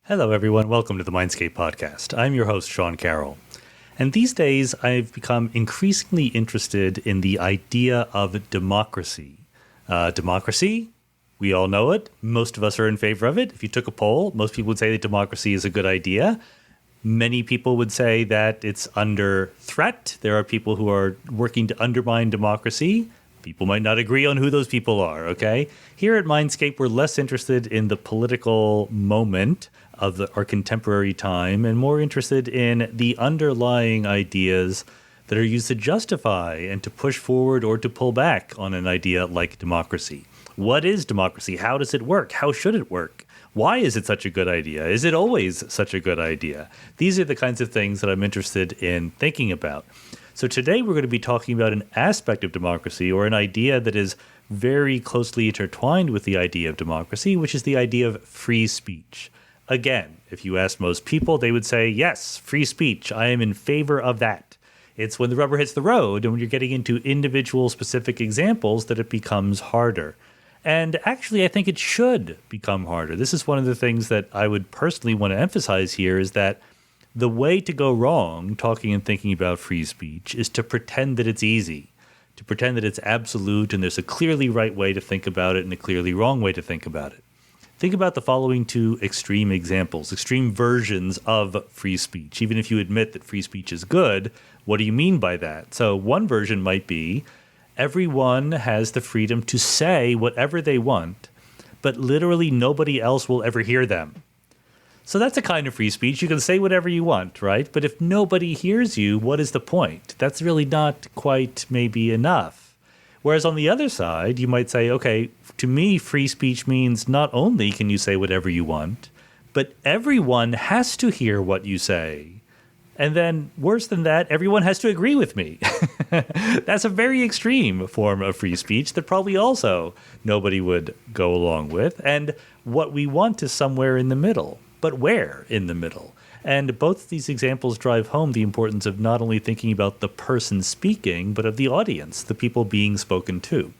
Hello, everyone. Welcome to the Mindscape podcast. I'm your host, Sean Carroll. And these days, I've become increasingly interested in the idea of democracy. Democracy, we all know it. Most of us are in favor of it. If you took a poll, most people would say that democracy is a good idea. Many people would say that it's under threat. There are people who are working to undermine democracy. People might not agree on who those people are, okay? Here at Mindscape, we're less interested in the political moment of our contemporary time and more interested in the underlying ideas that are used to justify and to push forward or to pull back on an idea like democracy. What is democracy? How does it work? How should it work? Why is it such a good idea? Is it always such a good idea? These are the kinds of things that I'm interested in thinking about. So today we're going to be talking about an aspect of democracy or an idea that is very closely intertwined with the idea of democracy, which is the idea of free speech. Again, if you ask most people, they would say, yes, free speech. I am in favor of that. It's when the rubber hits the road and when you're getting into individual specific examples that it becomes harder. And actually, I think it should become harder. This is one of the things that I would personally want to emphasize here is that the way to go wrong talking and thinking about free speech is to pretend that it's easy, to pretend that it's absolute and there's a clearly right way to think about it and a clearly wrong way to think about it. Think about the following two extreme examples, extreme versions of free speech. Even if you admit that free speech is good, what do you mean by that? So one version might be everyone has the freedom to say whatever they want, but literally nobody else will ever hear them. So that's a kind of free speech. You can say whatever you want, right? But if nobody hears you, what is the point? That's really not quite maybe enough. Whereas on the other side, you might say, okay, to me, free speech means not only can you say whatever you want, but everyone has to hear what you say. And then worse than that, everyone has to agree with me. That's a very extreme form of free speech that probably also nobody would go along with. And what we want is somewhere in the middle. But where in the middle? And both these examples drive home the importance of not only thinking about the person speaking, but of the audience, the people being spoken to.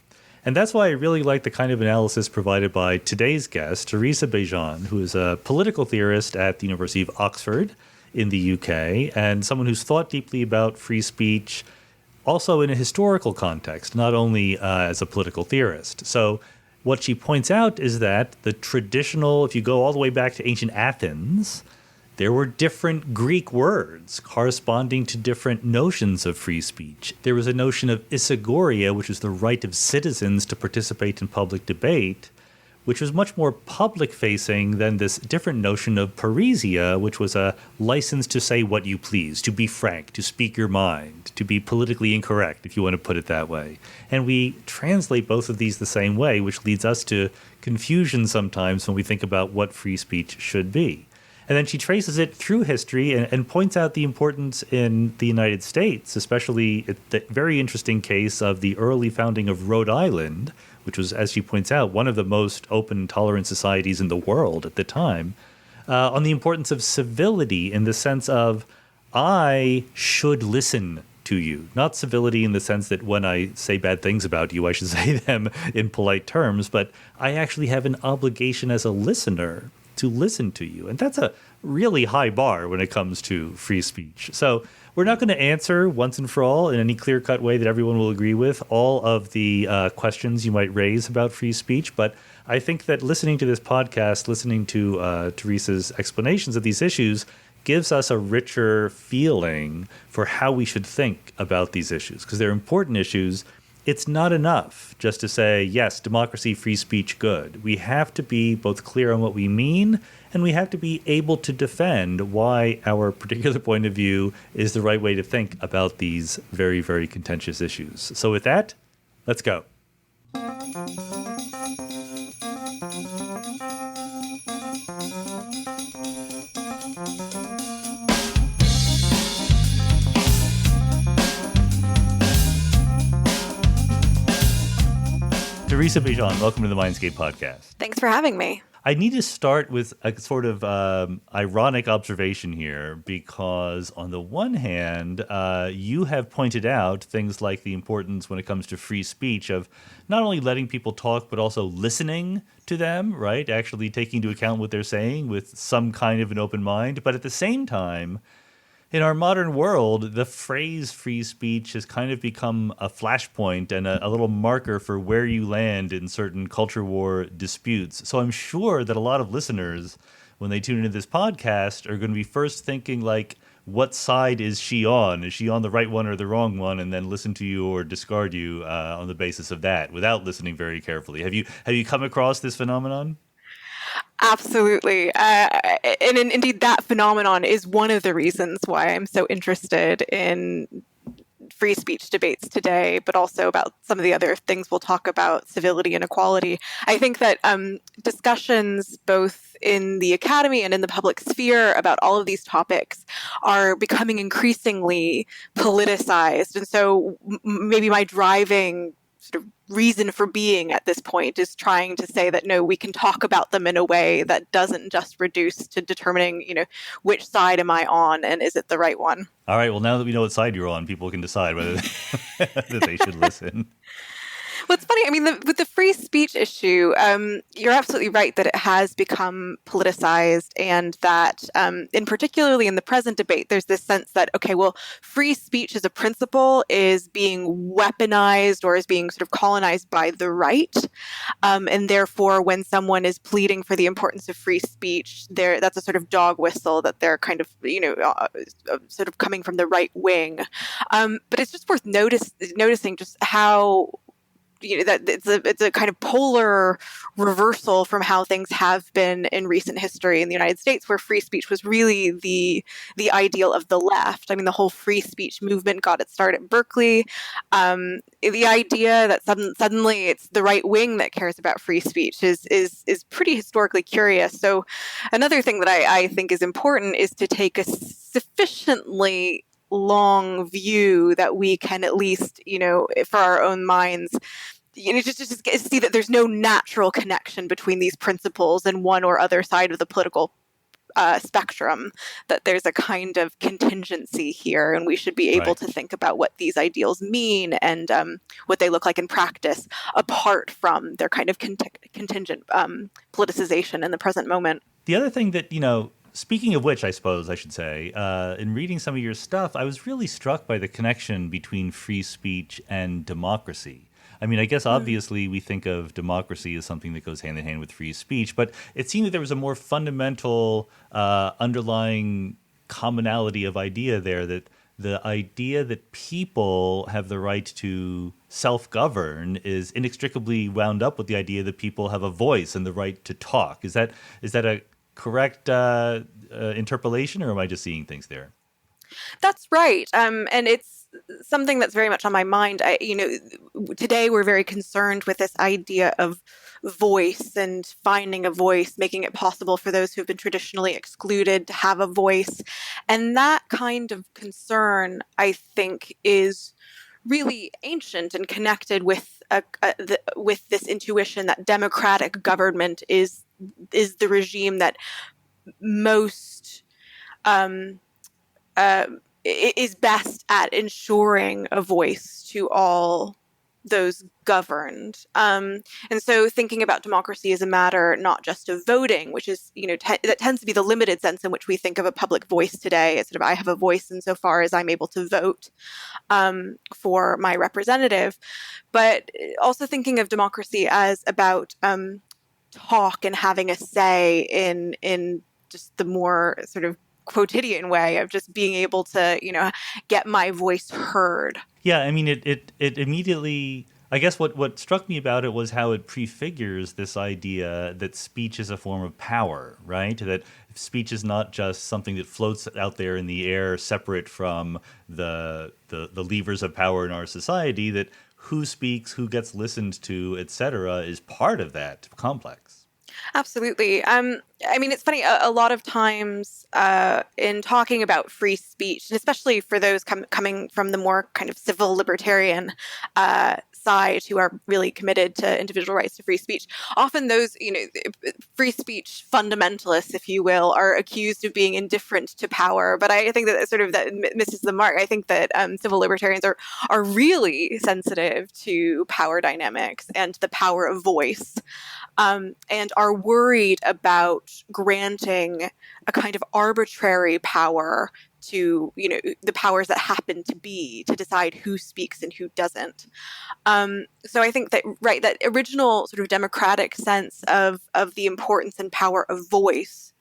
And that's why I really like the kind of analysis provided by today's guest, Teresa Bejan, who is a political theorist at the University of Oxford in the UK, and someone who's thought deeply about free speech, also in a historical context, not only as a political theorist. So what she points out is that the traditional, if you go all the way back to ancient Athens, there were different Greek words corresponding to different notions of free speech. There was a notion of Igoria, which is the right of citizens to participate in public debate, which was much more public-facing than this different notion of Parisia, which was a license to say what you please, to be frank, to speak your mind, to be politically incorrect, if you want to put it that way. And we translate both of these the same way, which leads us to confusion sometimes when we think about what free speech should be. And then she traces it through history and points out the importance in the United States, especially the very interesting case of the early founding of Rhode Island, which was, as she points out, one of the most open, tolerant societies in the world at the time, on the importance of civility in the sense of I should listen to you. Not civility in the sense that when I say bad things about you, I should say them in polite terms, but I actually have an obligation as a listener to listen to you. And that's a really high bar when it comes to free speech. So we're not going to answer once and for all in any clear-cut way that everyone will agree with all of the questions you might raise about free speech. But I think that listening to this podcast, listening to Teresa's explanations of these issues gives us a richer feeling for how we should think about these issues, because they're important issues. It's not enough just to say, yes, democracy, free speech, good. We have to be both clear on what we mean, and we have to be able to defend why our particular point of view is the right way to think about these very, very contentious issues. So with that, let's go. Teresa Bejan, welcome to the Mindscape podcast. Thanks for having me. I need to start with a sort of ironic observation here, because on the one hand, you have pointed out things like the importance when it comes to free speech of not only letting people talk, but also listening to them, right? Actually taking into account what they're saying with some kind of an open mind. But at the same time, in our modern world, the phrase free speech has kind of become a flashpoint and a little marker for where you land in certain culture war disputes. So I'm sure that a lot of listeners, when they tune into this podcast, are going to be first thinking like, what side is she on? Is she on the right one or the wrong one? And then listen to you or discard you on the basis of that without listening very carefully. Have you come across this phenomenon? Absolutely. Indeed, that phenomenon is one of the reasons why I'm so interested in free speech debates today, but also about some of the other things we'll talk about, civility and equality. I think that discussions both in the academy and in the public sphere about all of these topics are becoming increasingly politicized. And so maybe my driving sort of reason for being at this point is trying to say that no, we can talk about them in a way that doesn't just reduce to determining, which side am I on and is it the right one? All right. Well, now that we know what side you're on, people can decide whether that they should listen. Well, it's funny. I mean, with the free speech issue, you're absolutely right that it has become politicized, and that, in particularly in the present debate, there's this sense that, okay, well, free speech as a principle is being weaponized or is being sort of colonized by the right, and therefore, when someone is pleading for the importance of free speech, that's a sort of dog whistle that they're kind of, sort of coming from the right wing. But it's just worth noticing just how that it's a kind of polar reversal from how things have been in recent history in the United States, where free speech was really the ideal of the left. I mean, the whole free speech movement got its start at Berkeley. The idea that suddenly it's the right wing that cares about free speech is pretty historically curious. So another thing that I think is important is to take a sufficiently long view that we can at least, for our own minds, just see that there's no natural connection between these principles and one or other side of the political spectrum, that there's a kind of contingency here, and we should be able to think about what these ideals mean and what they look like in practice, apart from their kind of contingent politicization in the present moment. The other thing that, speaking of which, I suppose I should say, in reading some of your stuff, I was really struck by the connection between free speech and democracy. I mean, I guess obviously we think of democracy as something that goes hand in hand with free speech, but it seemed that there was a more fundamental underlying commonality of idea there, that the idea that people have the right to self-govern is inextricably wound up with the idea that people have a voice and the right to talk. Is that a correct interpolation, or am I just seeing things there? That's right. And it's something that's very much on my mind. Today we're very concerned with this idea of voice and finding a voice, making it possible for those who've been traditionally excluded to have a voice. And that kind of concern, I think, is really ancient and connected with with this intuition that democratic government is the regime that most is best at ensuring a voice to all those governed. And so thinking about democracy as a matter not just of voting, which is, that tends to be the limited sense in which we think of a public voice today. It's sort of, I have a voice insofar as I'm able to vote for my representative. But also thinking of democracy as about talk and having a say in just the more sort of quotidian way of just being able to, get my voice heard. Yeah, I mean, it immediately, I guess what struck me about it was how it prefigures this idea that speech is a form of power, right? That speech is not just something that floats out there in the air separate from the levers of power in our society, that who speaks, who gets listened to, et cetera, is part of that complex. Absolutely. I mean, it's funny, a lot of times in talking about free speech, and especially for those coming from the more kind of civil libertarian sides who are really committed to individual rights to free speech, often those, free speech fundamentalists, if you will, are accused of being indifferent to power. But I think that sort of that misses the mark. I think that civil libertarians are really sensitive to power dynamics and the power of voice, and are worried about granting a kind of arbitrary power to, the powers that happen to be, to decide who speaks and who doesn't. So I think that, right, that original sort of democratic sense of the importance and power of voice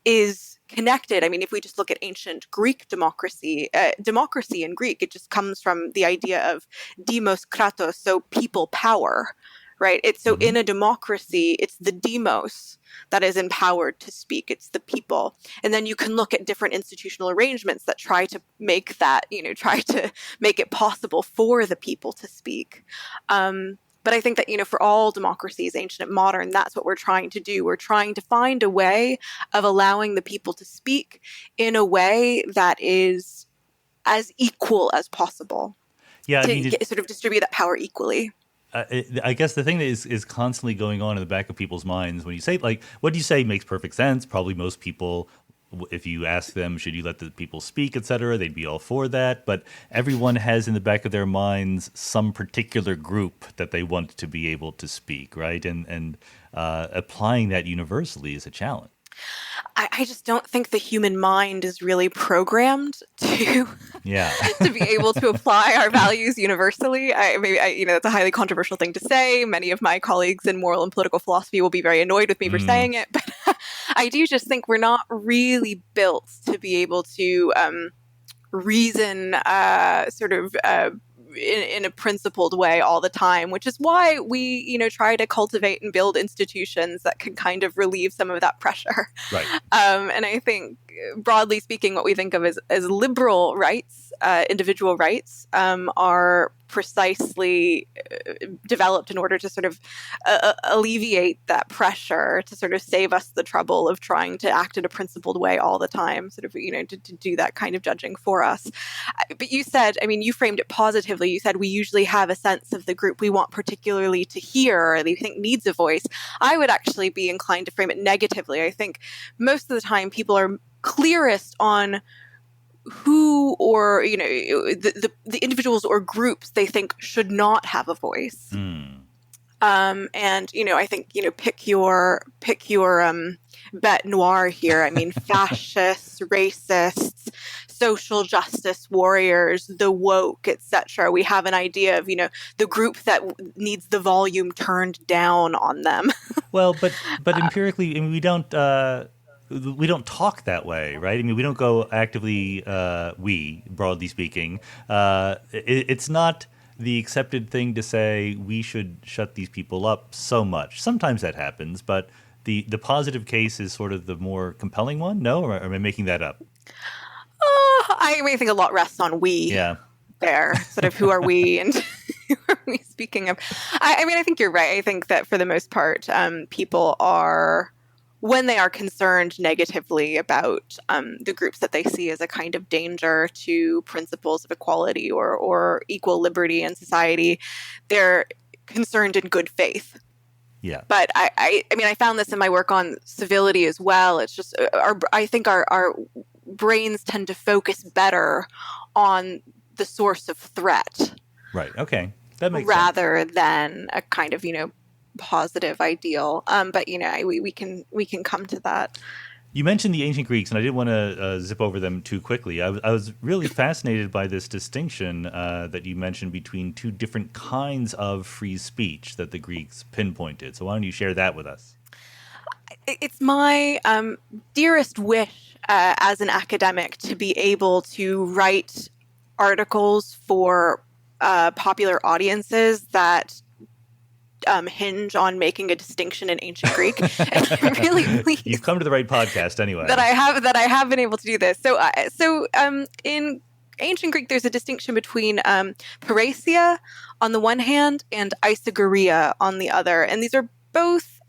is connected. I mean, if we just look at ancient Greek democracy in Greek, it just comes from the idea of demos kratos, so people power, right? It's so in a democracy, it's the demos that is empowered to speak. It's the people. And then you can look at different institutional arrangements that try to make that, try to make it possible for the people to speak. But I think that, for all democracies, ancient and modern, that's what we're trying to do. We're trying to find a way of allowing the people to speak in a way that is as equal as possible. Yeah, sort of distribute that power equally. I guess the thing that is constantly going on in the back of people's minds when you say, like, what you say makes perfect sense. Probably most people, if you ask them, should you let the people speak, et cetera, they'd be all for that. But everyone has in the back of their minds some particular group that they want to be able to speak, right? And applying that universally is a challenge. I just don't think the human mind is really programmed to to be able to apply our values universally. That's a highly controversial thing to say. Many of my colleagues in moral and political philosophy will be very annoyed with me for saying it, but I do just think we're not really built to be able to reason in a principled way all the time, which is why we, try to cultivate and build institutions that can kind of relieve some of that pressure. Right. And I think, broadly speaking, what we think of as liberal rights, individual rights, are precisely developed in order to sort of alleviate that pressure, to sort of save us the trouble of trying to act in a principled way all the time, sort of, to do that kind of judging for us. But you said, you framed it positively. You said we usually have a sense of the group we want particularly to hear, or that we think needs a voice. I would actually be inclined to frame it negatively. I think most of the time people are clearest on who, or the individuals or groups they think should not have a voice. And I think pick your bête noire here. Fascists, racists, social justice warriors, the woke, etc. We have an idea of the group that needs the volume turned down on them. Well, but empirically, we don't talk that way, right? We don't go actively, broadly speaking. It's not the accepted thing to say we should shut these people up so much. Sometimes that happens, but the positive case is sort of the more compelling one, no? Or am I making that up? I think a lot rests on we. Yeah. There, sort of who are we and who are we speaking of? I think you're right. I think that for the most part, people are, when they are concerned negatively about the groups that they see as a kind of danger to principles of equality or equal liberty in society, they're concerned in good faith. Yeah. But I found this in my work on civility as well. It's just I think our brains tend to focus better on the source of threat. Right. Okay. That makes rather sense. than a kind of, positive ideal. But, we can come to that. You mentioned the ancient Greeks, and I didn't want to zip over them too quickly. I was really fascinated by this distinction that you mentioned between two different kinds of free speech that the Greeks pinpointed. So why don't you share that with us? It's my dearest wish as an academic to be able to write articles for popular audiences that hinge on making a distinction in ancient Greek. And I'm really pleased you've come to the right podcast anyway. That I have been able to do this. So in ancient Greek, there's a distinction between paresia on the one hand and isogoria on the other, and these are both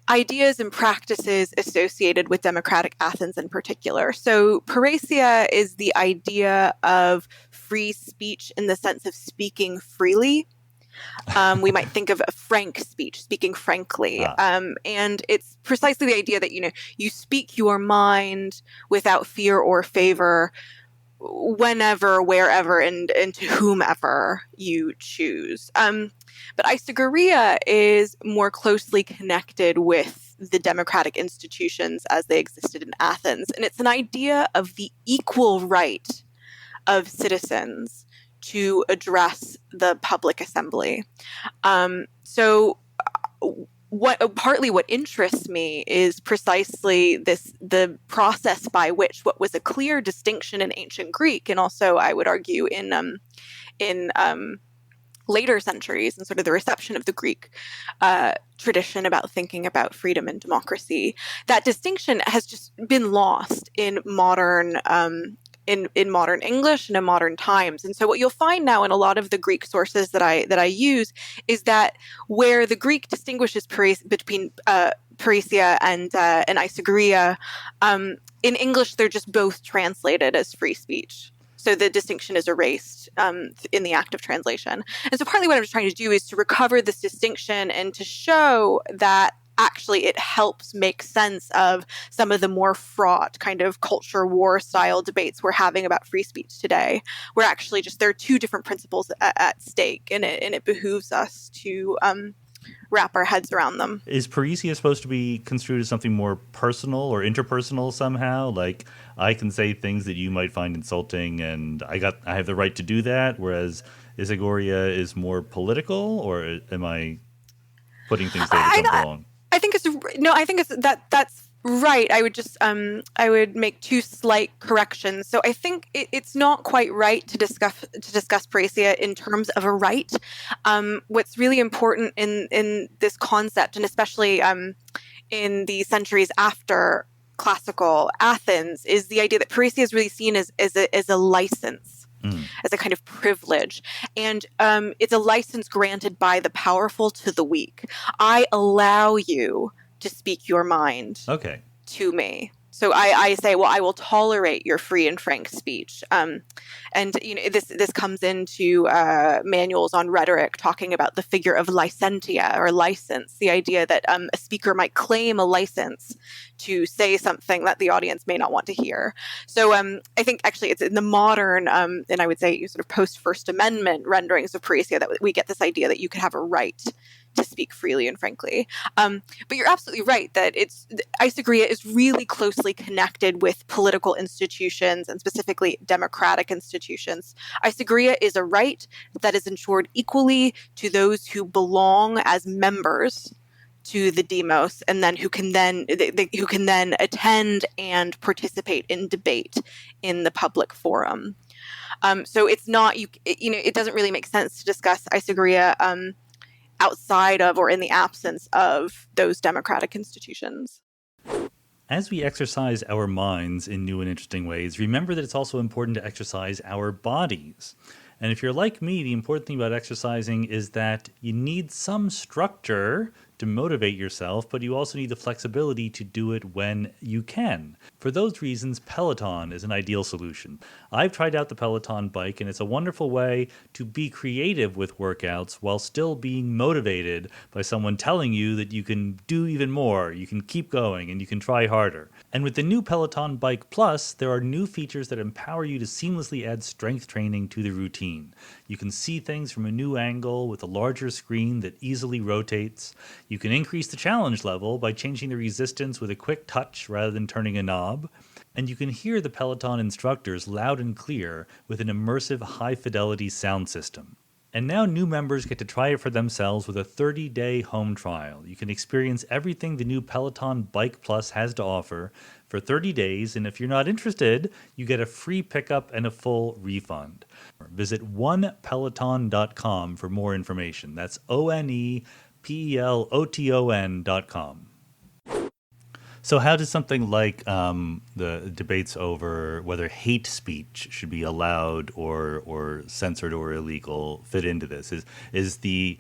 ideas and practices associated with democratic Athens in particular. So paresia is the idea of free speech in the sense of speaking freely. We might think of a frank speech, speaking frankly. And it's precisely the idea that, you speak your mind without fear or favor whenever, wherever, and to whomever you choose. But Igoria is more closely connected with the democratic institutions as they existed in Athens. And it's an idea of the equal right of citizens to address the public assembly. So what interests me is precisely the process by which what was a clear distinction in ancient Greek, and also I would argue in later centuries, and sort of the reception of the Greek tradition about thinking about freedom and democracy, that distinction has just been lost in modern in modern English and in modern times. And so what you'll find now in a lot of the Greek sources that I use is that where the Greek distinguishes between Parisia and Igoria, in English they're just both translated as free speech. So the distinction is erased in the act of translation. And so partly what I'm just trying to do is to recover this distinction and to show that actually it helps make sense of some of the more fraught kind of culture war style debates we're having about free speech today, where actually just there are two different principles at stake, and it behooves us to wrap our heads around them. Is Parisia supposed to be construed as something more personal or interpersonal somehow? Like, I can say things that you might find insulting, and I have the right to do that, whereas Igoria is more political, or am I putting things there that don't belong? I think that's right. I would just I would make two slight corrections. So I think it's not quite right to discuss Parisia in terms of a right. What's really important in this concept, and especially in the centuries after classical Athens, is the idea that Parisia is really seen as a license. As a kind of privilege. And it's a license granted by the powerful to the weak. I allow you to speak your mind to me. So I say, well, I will tolerate your free and frank speech. And this comes into manuals on rhetoric talking about the figure of licentia or license, the idea that a speaker might claim a license to say something that the audience may not want to hear. So I think actually it's in the modern, and I would say sort of post-First Amendment renderings of Parisia that we get this idea that you could have a right to speak freely and frankly. But you're absolutely right that Igoria is really closely connected with political institutions and specifically democratic institutions. Igoria is a right that is ensured equally to those who belong as members to the demos, and then who can then attend and participate in debate in the public forum. So it's not it doesn't really make sense to discuss Igoria outside of or in the absence of those democratic institutions. As we exercise our minds in new and interesting ways, remember that it's also important to exercise our bodies. And if you're like me, the important thing about exercising is that you need some structure to motivate yourself, but you also need the flexibility to do it when you can. For those reasons, Peloton is an ideal solution. I've tried out the Peloton bike, and it's a wonderful way to be creative with workouts while still being motivated by someone telling you that you can do even more, you can keep going, and you can try harder. And with the new Peloton Bike Plus, there are new features that empower you to seamlessly add strength training to the routine. You can see things from a new angle with a larger screen that easily rotates. You can increase the challenge level by changing the resistance with a quick touch rather than turning a knob. And you can hear the Peloton instructors loud and clear with an immersive high-fidelity sound system. And now new members get to try it for themselves with a 30-day home trial. You can experience everything the new Peloton Bike Plus has to offer for 30 days, and if you're not interested, you get a free pickup and a full refund. Visit onepeloton.com for more information. That's onepeloton.com. So how does something like the debates over whether hate speech should be allowed or censored or illegal fit into this? Is the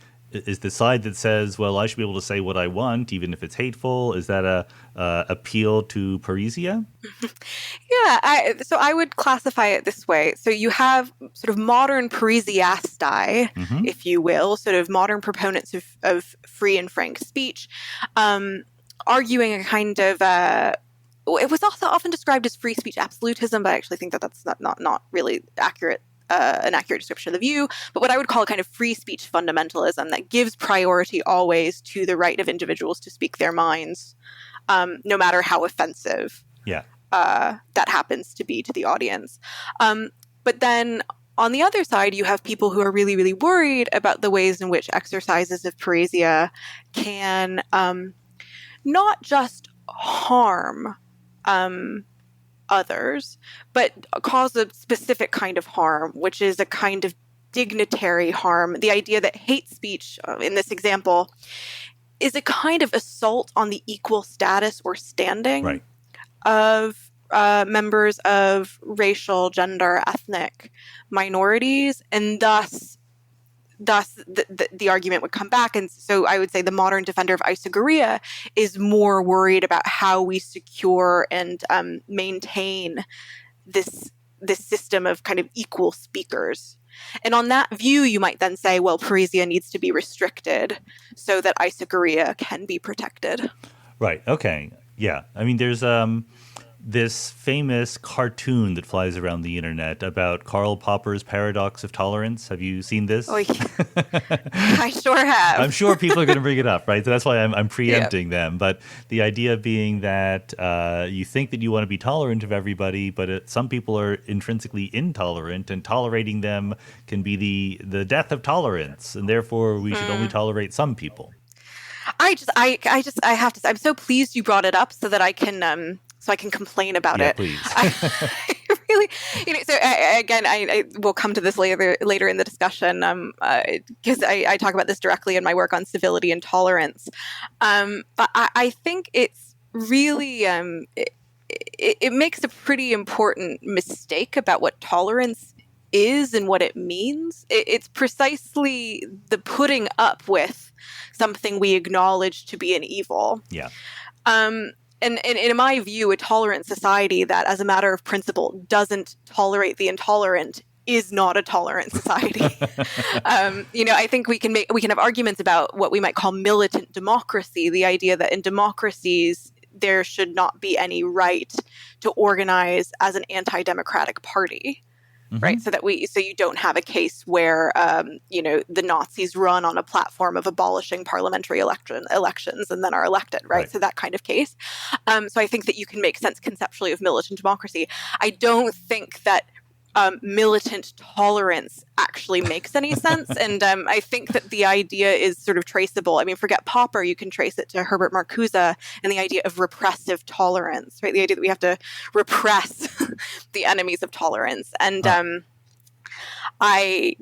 side that says, well, I should be able to say what I want even if it's hateful, is that a appeal to Parisia? Yeah, Yeah, so I would classify it this way. So you have sort of modern Parisiasti, if you will, sort of modern proponents of free and frank speech, arguing a kind of it was also often described as free speech absolutism, but I actually think that that's not really accurate. An accurate description of the view, but what I would call a kind of free speech fundamentalism that gives priority always to the right of individuals to speak their minds, no matter how offensive that happens to be to the audience. But then on the other side, you have people who are really, really worried about the ways in which exercises of parrhesia can not just harm others, but cause a specific kind of harm, which is a kind of dignitary harm. The idea that hate speech, in this example, is a kind of assault on the equal status or standing of members of racial, gender, ethnic minorities, and thus the argument would come back. And so I would say the modern defender of Igoria is more worried about how we secure and maintain this system of kind of equal speakers. And on that view, you might then say, well, parrhesia needs to be restricted so that Igoria can be protected. Right. Okay. Yeah. I mean, there's this famous cartoon that flies around the internet about Karl Popper's paradox of tolerance. Have you seen this? Oh, yeah. I sure have. I'm sure people are going to bring it up, right? So that's why I'm preempting them. But the idea being that you think that you want to be tolerant of everybody, but some people are intrinsically intolerant, and tolerating them can be the death of tolerance, and therefore we should only tolerate some people. I have to say, I'm so pleased you brought it up so that I can complain about it. Please. I really, so again, I will come to this later in the discussion, because I talk about this directly in my work on civility and tolerance. But I think it's really, it makes a pretty important mistake about what tolerance is and what it means. It's precisely the putting up with something we acknowledge to be an evil. Yeah. And in my view, a tolerant society that, as a matter of principle, doesn't tolerate the intolerant is not a tolerant society. I think we can have arguments about what we might call militant democracy, the idea that in democracies there should not be any right to organize as an anti-democratic party. Right, so you don't have a case where the Nazis run on a platform of abolishing parliamentary elections and then are elected, right? So that kind of case. So I think that you can make sense conceptually of militant democracy. I don't think that militant tolerance actually makes any sense, and I think that the idea is sort of traceable. I mean, forget Popper, you can trace it to Herbert Marcuse and the idea of repressive tolerance, right? The idea that we have to repress the enemies of tolerance, and I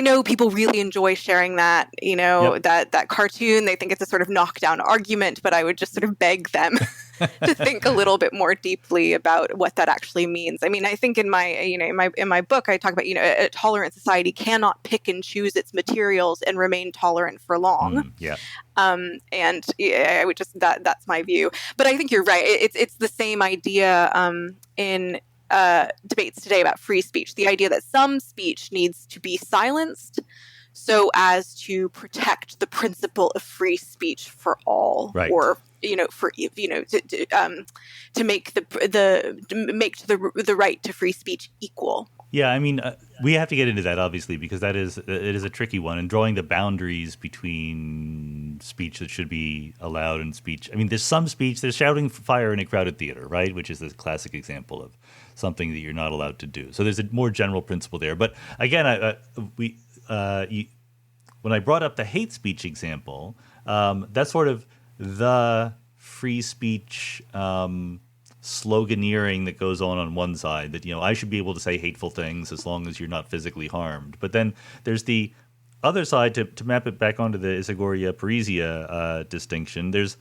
know people really enjoy sharing that, that cartoon. They think it's a sort of knockdown argument, but I would just sort of beg them to think a little bit more deeply about what that actually means. I mean, I think in my book, I talk about, a tolerant society cannot pick and choose its materials and remain tolerant for long. And I would that's my view. But I think you're right. It's the same idea in debates today about free speech, the idea that some speech needs to be silenced so as to protect the principle of free speech for all, or to make the right to free speech equal. Yeah, I mean, we have to get into that, obviously, because it is a tricky one, and drawing the boundaries between speech that should be allowed and speech. I mean, there's some speech, there's shouting fire in a crowded theater, right, which is the classic example of something that you're not allowed to do. So there's a more general principle there. But again, when I brought up the hate speech example, that's sort of the free speech sloganeering that goes on one side, that I should be able to say hateful things as long as you're not physically harmed. But then there's the other side, to map it back onto the Igoria Parisia distinction. There's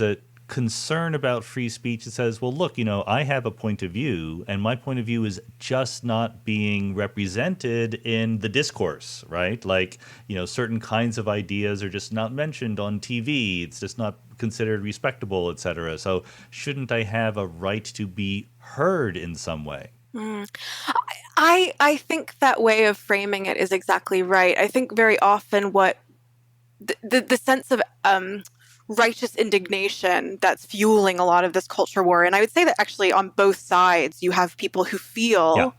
a concern about free speech that says, well, look, I have a point of view, and my point of view is just not being represented in the discourse, right? Like, certain kinds of ideas are just not mentioned on TV. It's just not considered respectable, etc. So shouldn't I have a right to be heard in some way? I think that way of framing it is exactly right. I think very often what the sense of righteous indignation that's fueling a lot of this culture war, and I would say that actually on both sides you have people who feel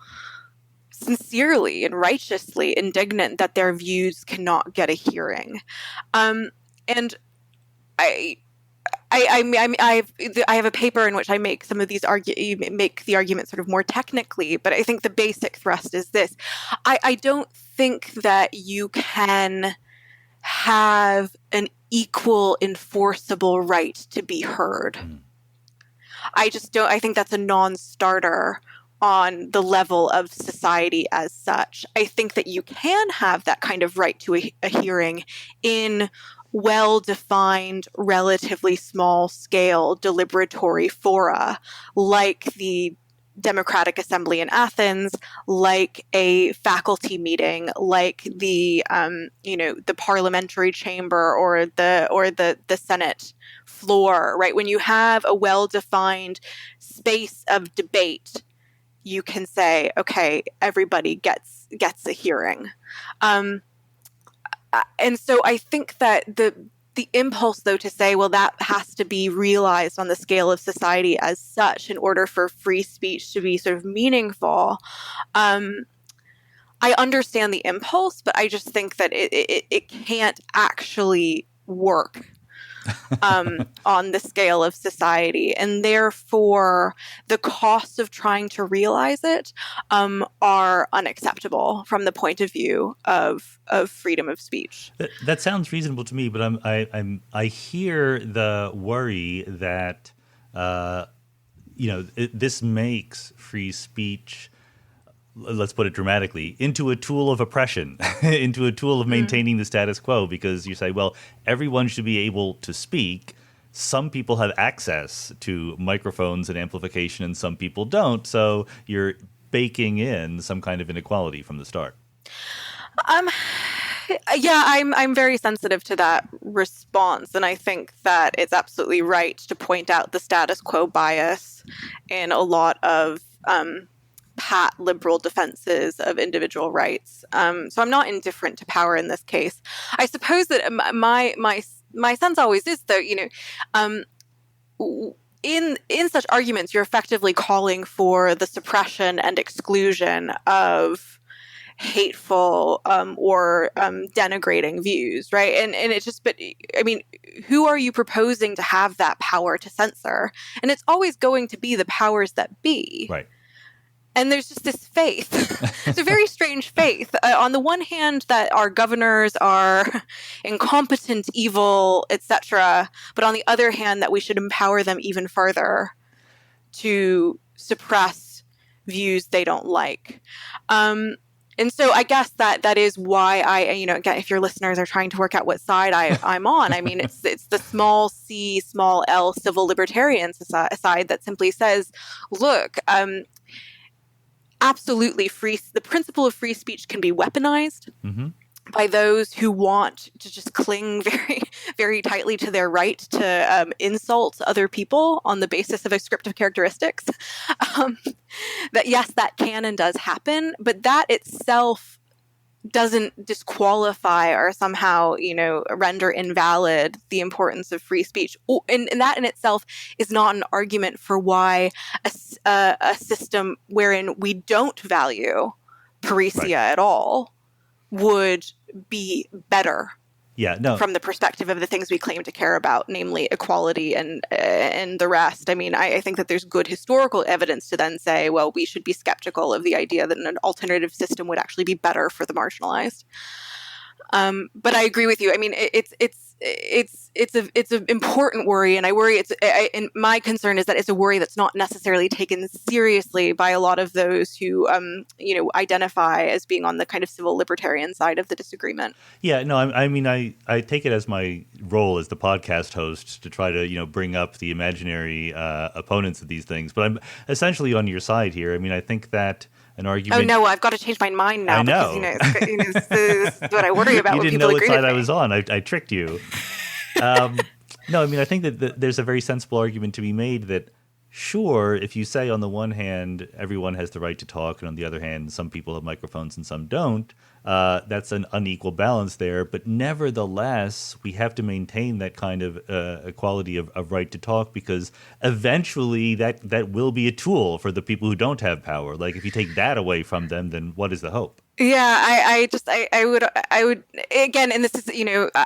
sincerely and righteously indignant that their views cannot get a hearing, and I have a paper in which I make some of these make the argument sort of more technically, but I think the basic thrust is this: I don't think that you can have an equal enforceable right to be heard. I just don't. I think that's a non-starter on the level of society as such. I think that you can have that kind of right to a hearing in well-defined, relatively small-scale deliberatory fora, like the Democratic Assembly in Athens, like a faculty meeting, like the the parliamentary chamber or the Senate floor, right? When you have a well-defined space of debate, you can say, okay, everybody gets a hearing. And so I think that the impulse, though, to say, well, that has to be realized on the scale of society as such in order for free speech to be sort of meaningful. I understand the impulse, but I just think that it can't actually work on the scale of society, and therefore the costs of trying to realize it are unacceptable from the point of view of freedom of speech. That sounds reasonable to me, but I hear the worry that this makes free speech, let's put it dramatically, into a tool of oppression, into a tool of maintaining the status quo, because you say, well, everyone should be able to speak. Some people have access to microphones and amplification and some people don't. So you're baking in some kind of inequality from the start. Yeah, I'm very sensitive to that response, and I think that it's absolutely right to point out the status quo bias in a lot of pat liberal defenses of individual rights. So I'm not indifferent to power in this case. I suppose that my sense always is, though, in such arguments, you're effectively calling for the suppression and exclusion of hateful or denigrating views, right? And it's just, but I mean, who are you proposing to have that power to censor? And it's always going to be the powers that be, right? And there's just this faith. It's a very strange faith. On the one hand, that our governors are incompetent, evil, etc., but on the other hand, that we should empower them even further to suppress views they don't like. And so I guess that is why again, if your listeners are trying to work out what side I'm on, I mean, it's the small c, small l civil libertarian side that simply says, look, absolutely the principle of free speech can be weaponized by those who want to just cling very, very tightly to their right to insult other people on the basis of descriptive characteristics. That yes, that can and does happen, but that itself doesn't disqualify or somehow, render invalid the importance of free speech. And that in itself is not an argument for why a system wherein we don't value Parisia at all would be better. Yeah, no. From the perspective of the things we claim to care about, namely equality and the rest. I mean, I think that there's good historical evidence to then say, well, we should be skeptical of the idea that an alternative system would actually be better for the marginalized. But I agree with you. I mean, it's an important worry, and I worry and my concern is that it's a worry that's not necessarily taken seriously by a lot of those who identify as being on the kind of civil libertarian side of the disagreement. Yeah, no, I mean, I take it as my role as the podcast host to try to bring up the imaginary opponents of these things, but I'm essentially on your side here. I mean, I think that an argument. Oh no, I've got to change my mind now. I know. Because this is what I worry about. You when didn't people know what agree side with I me. was on. I tricked you. No, I mean, I think that there's a very sensible argument to be made that, sure, if you say on the one hand, everyone has the right to talk, and on the other hand, some people have microphones and some don't, that's an unequal balance there. But nevertheless, we have to maintain that kind of equality of right to talk, because eventually that will be a tool for the people who don't have power. Like, if you take that away from them, then what is the hope? Yeah, I would again, and this is,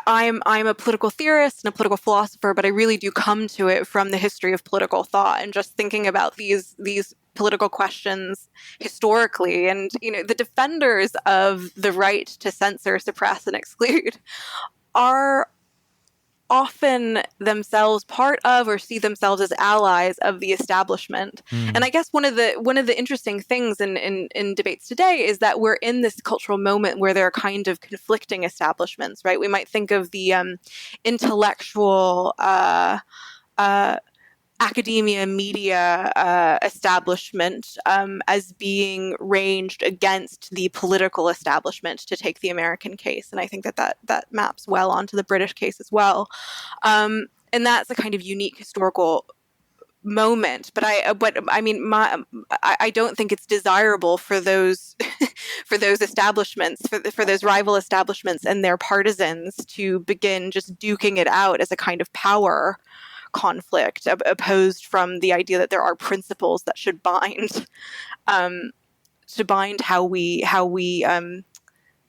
I'm a political theorist and a political philosopher, but I really do come to it from the history of political thought and just thinking about these political questions historically. And, the defenders of the right to censor, suppress, and exclude are often themselves part of or see themselves as allies of the establishment. And I guess one of the interesting things in debates today is that we're in this cultural moment where there are kind of conflicting establishments, right? We might think of the intellectual academia, media establishment as being ranged against the political establishment, to take the American case. And I think that maps well onto the British case as well. And that's a kind of unique historical moment. But I don't think it's desirable for those for those establishments, for those rival establishments and their partisans to begin just duking it out as a kind of power conflict, opposed from the idea that there are principles that should bind how we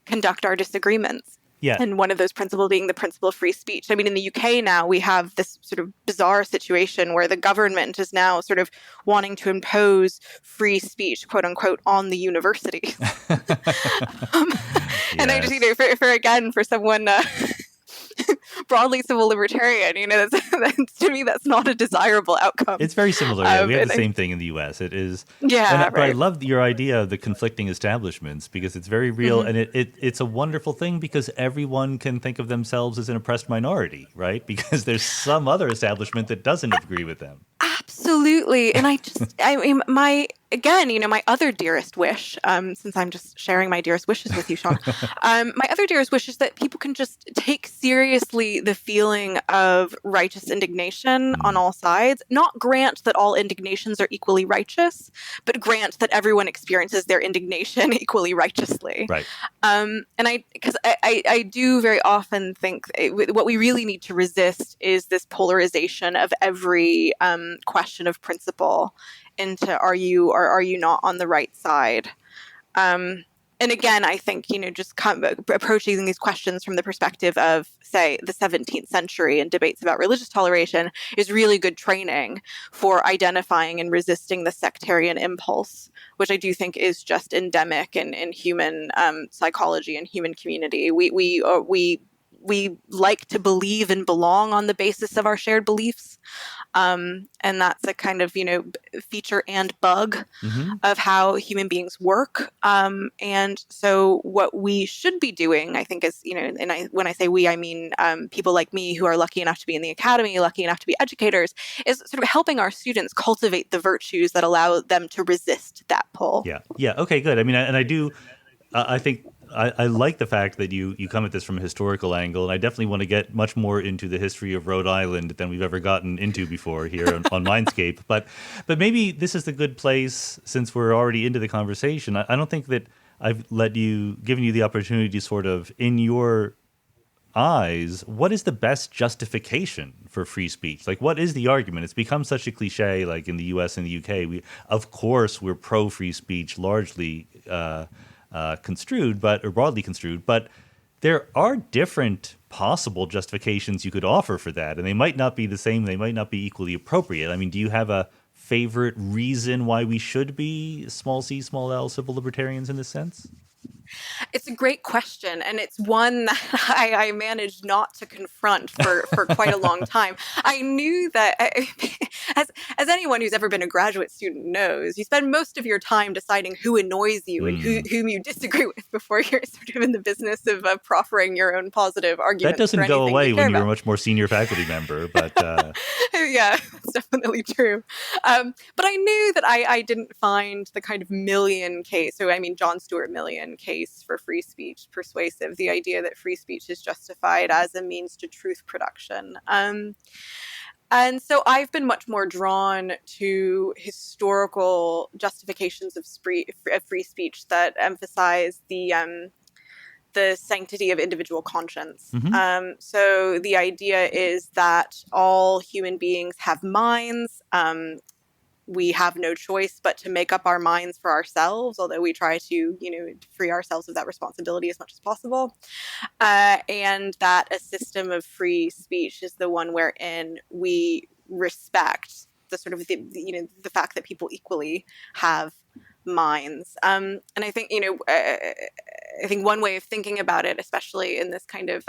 conduct our disagreements. Yeah. And one of those principles being the principle of free speech. I mean, in the UK now, we have this sort of bizarre situation where the government is now sort of wanting to impose free speech, quote unquote, on the universities. And I just, for someone broadly civil libertarian, to me, that's not a desirable outcome. It's very similar. Yeah. We have the same thing in the U.S. It is. Yeah, but I love your idea of the conflicting establishments, because it's very real, and it's a wonderful thing, because everyone can think of themselves as an oppressed minority, right? Because there's some other establishment that doesn't agree with them. Absolutely. And my other dearest wish, since I'm just sharing my dearest wishes with you, Sean, my other dearest wish is that people can just take seriously the feeling of righteous indignation on all sides, not grant that all indignations are equally righteous, but grant that everyone experiences their indignation equally righteously. Right. Because I do very often think what we really need to resist is this polarization of every question of principle into are you or are you not on the right side. And again, I think, just approaching these questions from the perspective of, say, the 17th century and debates about religious toleration is really good training for identifying and resisting the sectarian impulse, which I do think is just endemic in human psychology and human community. We like to believe and belong on the basis of our shared beliefs. And that's a kind of, feature and bug of how human beings work. And so what we should be doing, I think, is, when I say we, I mean people like me who are lucky enough to be in the academy, lucky enough to be educators, is sort of helping our students cultivate the virtues that allow them to resist that pull. Yeah. Yeah. Okay, good. I mean, and I do, I think, I like the fact that you come at this from a historical angle, and I definitely want to get much more into the history of Rhode Island than we've ever gotten into before here on Mindscape. But maybe this is the good place, since we're already into the conversation. I don't think that I've given you the opportunity to sort of, in your eyes, what is the best justification for free speech? Like, what is the argument? It's become such a cliche, like in the US and the UK. Of course, we're pro free speech, largely construed, or broadly construed, but there are different possible justifications you could offer for that, and they might not be the same. They might not be equally appropriate. I mean, do you have a favorite reason why we should be small c, small l civil libertarians in this sense? It's a great question, and it's one that I managed not to confront for quite a long time. I knew that, as anyone who's ever been a graduate student knows, you spend most of your time deciding who annoys you and whom you disagree with before you're sort of in the business of proffering your own positive arguments. That doesn't go away when you're a much more senior faculty member, but... Yeah, that's definitely true. But I knew that I didn't find the kind of million case, John Stuart Million case case for free speech persuasive, the idea that free speech is justified as a means to truth production. And so I've been much more drawn to historical justifications of free speech that emphasize the sanctity of individual conscience. So the idea is that all human beings have minds. We have no choice but to make up our minds for ourselves, although we try to, free ourselves of that responsibility as much as possible. And that a system of free speech is the one wherein we respect the sort of the fact that people equally have minds. And I think, I think one way of thinking about it, especially in this kind of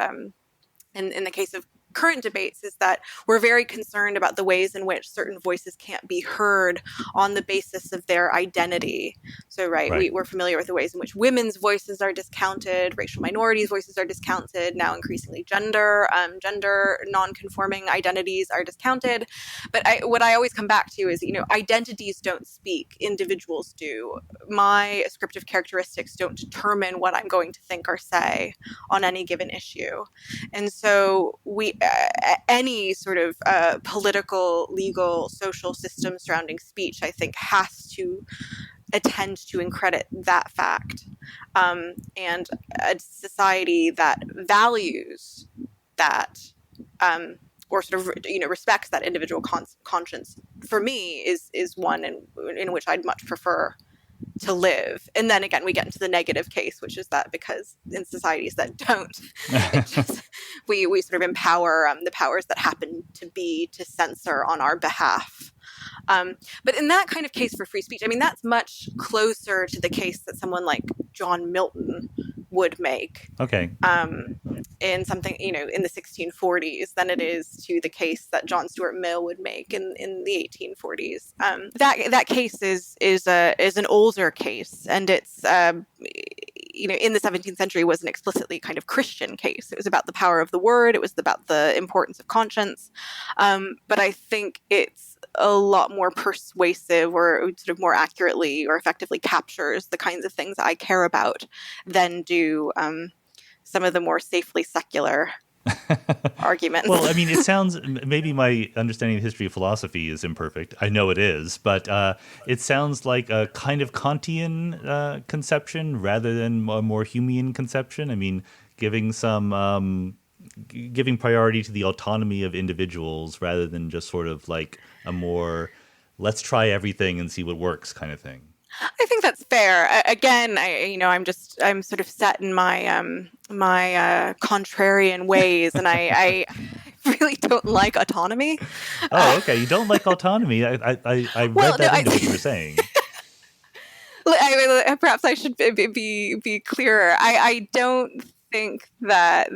in the case of current debates, is that we're very concerned about the ways in which certain voices can't be heard on the basis of their identity. So, we're familiar with the ways in which women's voices are discounted, racial minorities' voices are discounted, now increasingly gender non-conforming identities are discounted. But what I always come back to is, identities don't speak, individuals do. My ascriptive characteristics don't determine what I'm going to think or say on any given issue. And so any sort of political, legal, social system surrounding speech, I think, has to attend to and credit that fact. And a society that values that, or sort of, respects that individual conscience, for me, is one in which I'd much prefer to live. And then again, we get into the negative case, which is that because in societies that don't, we sort of empower the powers that happen to be to censor on our behalf. But in that kind of case for free speech, I mean, that's much closer to the case that someone like John Milton would make. Okay. In something, in the 1640s than it is to the case that John Stuart Mill would make in the 1840s. That case is an older case, and it's in the 17th century was an explicitly kind of Christian case. It was about the power of the word. It was about the importance of conscience. But I think it's a lot more persuasive, or sort of more accurately or effectively captures the kinds of things I care about than do some of the more safely secular arguments. Well, I mean, it sounds, maybe my understanding of the history of philosophy is imperfect. I know it is, but it sounds like a kind of Kantian conception rather than a more Humean conception. I mean, giving priority to the autonomy of individuals rather than just sort of like a more let's try everything and see what works kind of thing. I think that's fair. Again, I'm sort of set in my my contrarian ways, and I really don't like autonomy. Oh, okay. You don't like autonomy. I read that into what you were saying. Perhaps I should be clearer. I don't think that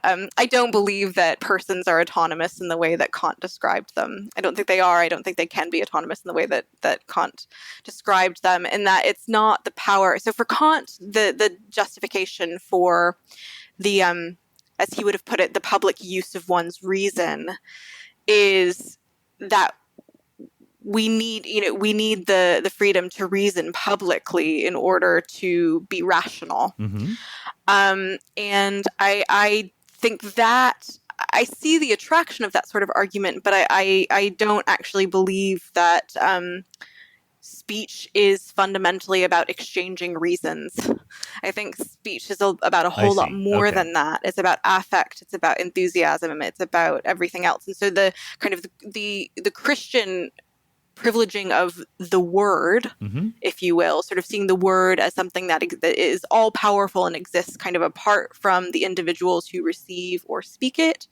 I don't believe that persons are autonomous in the way that Kant described them. I don't think they are. I don't think they can be autonomous in the way that Kant described them, and that it's not the power. So for Kant, the justification for the, as he would have put it, the public use of one's reason is that we need the freedom to reason publicly in order to be rational. Mm-hmm. And I think that I see the attraction of that sort of argument, but I don't actually believe that speech is fundamentally about exchanging reasons. I think speech is about a whole lot more than that. It's about affect. It's about enthusiasm. It's about everything else. And so the kind of the Christian privileging of the word, mm-hmm. if you will, sort of seeing the word as something that is all powerful and exists kind of apart from the individuals who receive or speak it,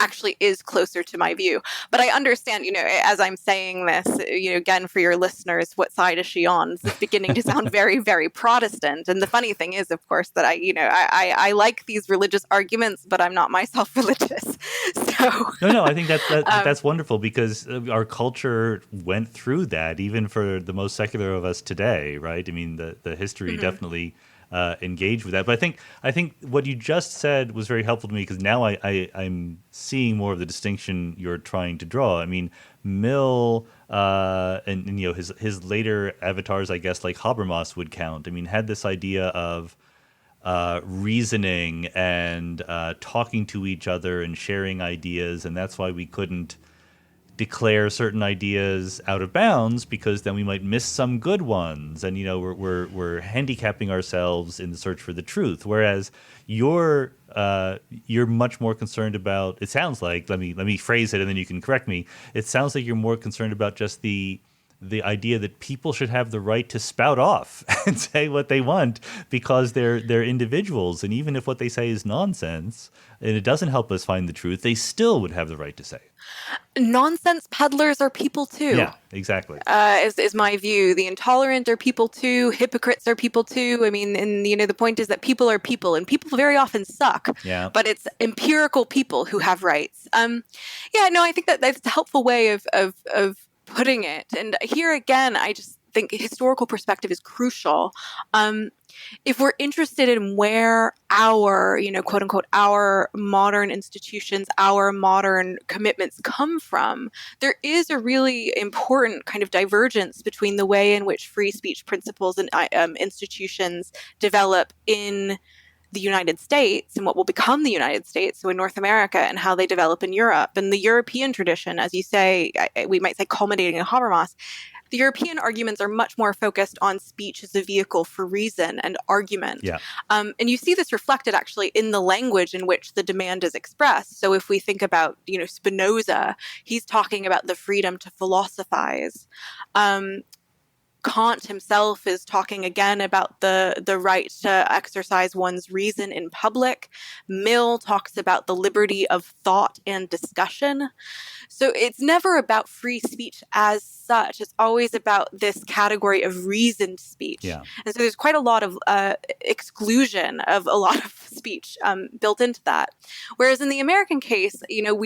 actually is closer to my view. But I understand, as I'm saying this, again, for your listeners, what side is she on? This is beginning to sound very, very Protestant. And the funny thing is, of course, that I like these religious arguments, but I'm not myself religious. So No, I think that's wonderful, because our culture went through that, even for the most secular of us today, right? I mean, the history mm-hmm. definitely engage with that. But I think what you just said was very helpful to me, because now I'm seeing more of the distinction you're trying to draw. I mean, Mill and you know his later avatars, I guess, like Habermas would count. I mean, had this idea of reasoning and talking to each other and sharing ideas, and that's why we couldn't declare certain ideas out of bounds, because then we might miss some good ones, and you know we're handicapping ourselves in the search for the truth. Whereas you're much more concerned about. It sounds like, let me phrase it, and then you can correct me. It sounds like you're more concerned about just the idea that people should have the right to spout off and say what they want because they're individuals, and even if what they say is nonsense and it doesn't help us find the truth, they still would have the right to say it. Nonsense peddlers are people too. Yeah, exactly. Is my view. The intolerant are people too. Hypocrites are people too. I mean, and you know, the point is that people are people, and people very often suck. Yeah. But it's empirical people who have rights. Yeah, no, I think that's a helpful way of putting it. And here again, I just think historical perspective is crucial. If we're interested in where our, you know, quote unquote, our modern institutions, our modern commitments come from, there is a really important kind of divergence between the way in which free speech principles and institutions develop in the United States and what will become the United States, so in North America, and how they develop in Europe. And the European tradition, as you say, we might say culminating in Habermas, the European arguments are much more focused on speech as a vehicle for reason and argument. Yeah. And you see this reflected actually in the language in which the demand is expressed. So if we think about, you know, Spinoza, he's talking about the freedom to philosophize. Kant himself is talking again about the right to exercise one's reason in public. Mill talks about the liberty of thought and discussion. So it's never about free speech as such. It's always about this category of reasoned speech. Yeah. And so there's quite a lot of exclusion of a lot of speech built into that. Whereas in the American case, you know,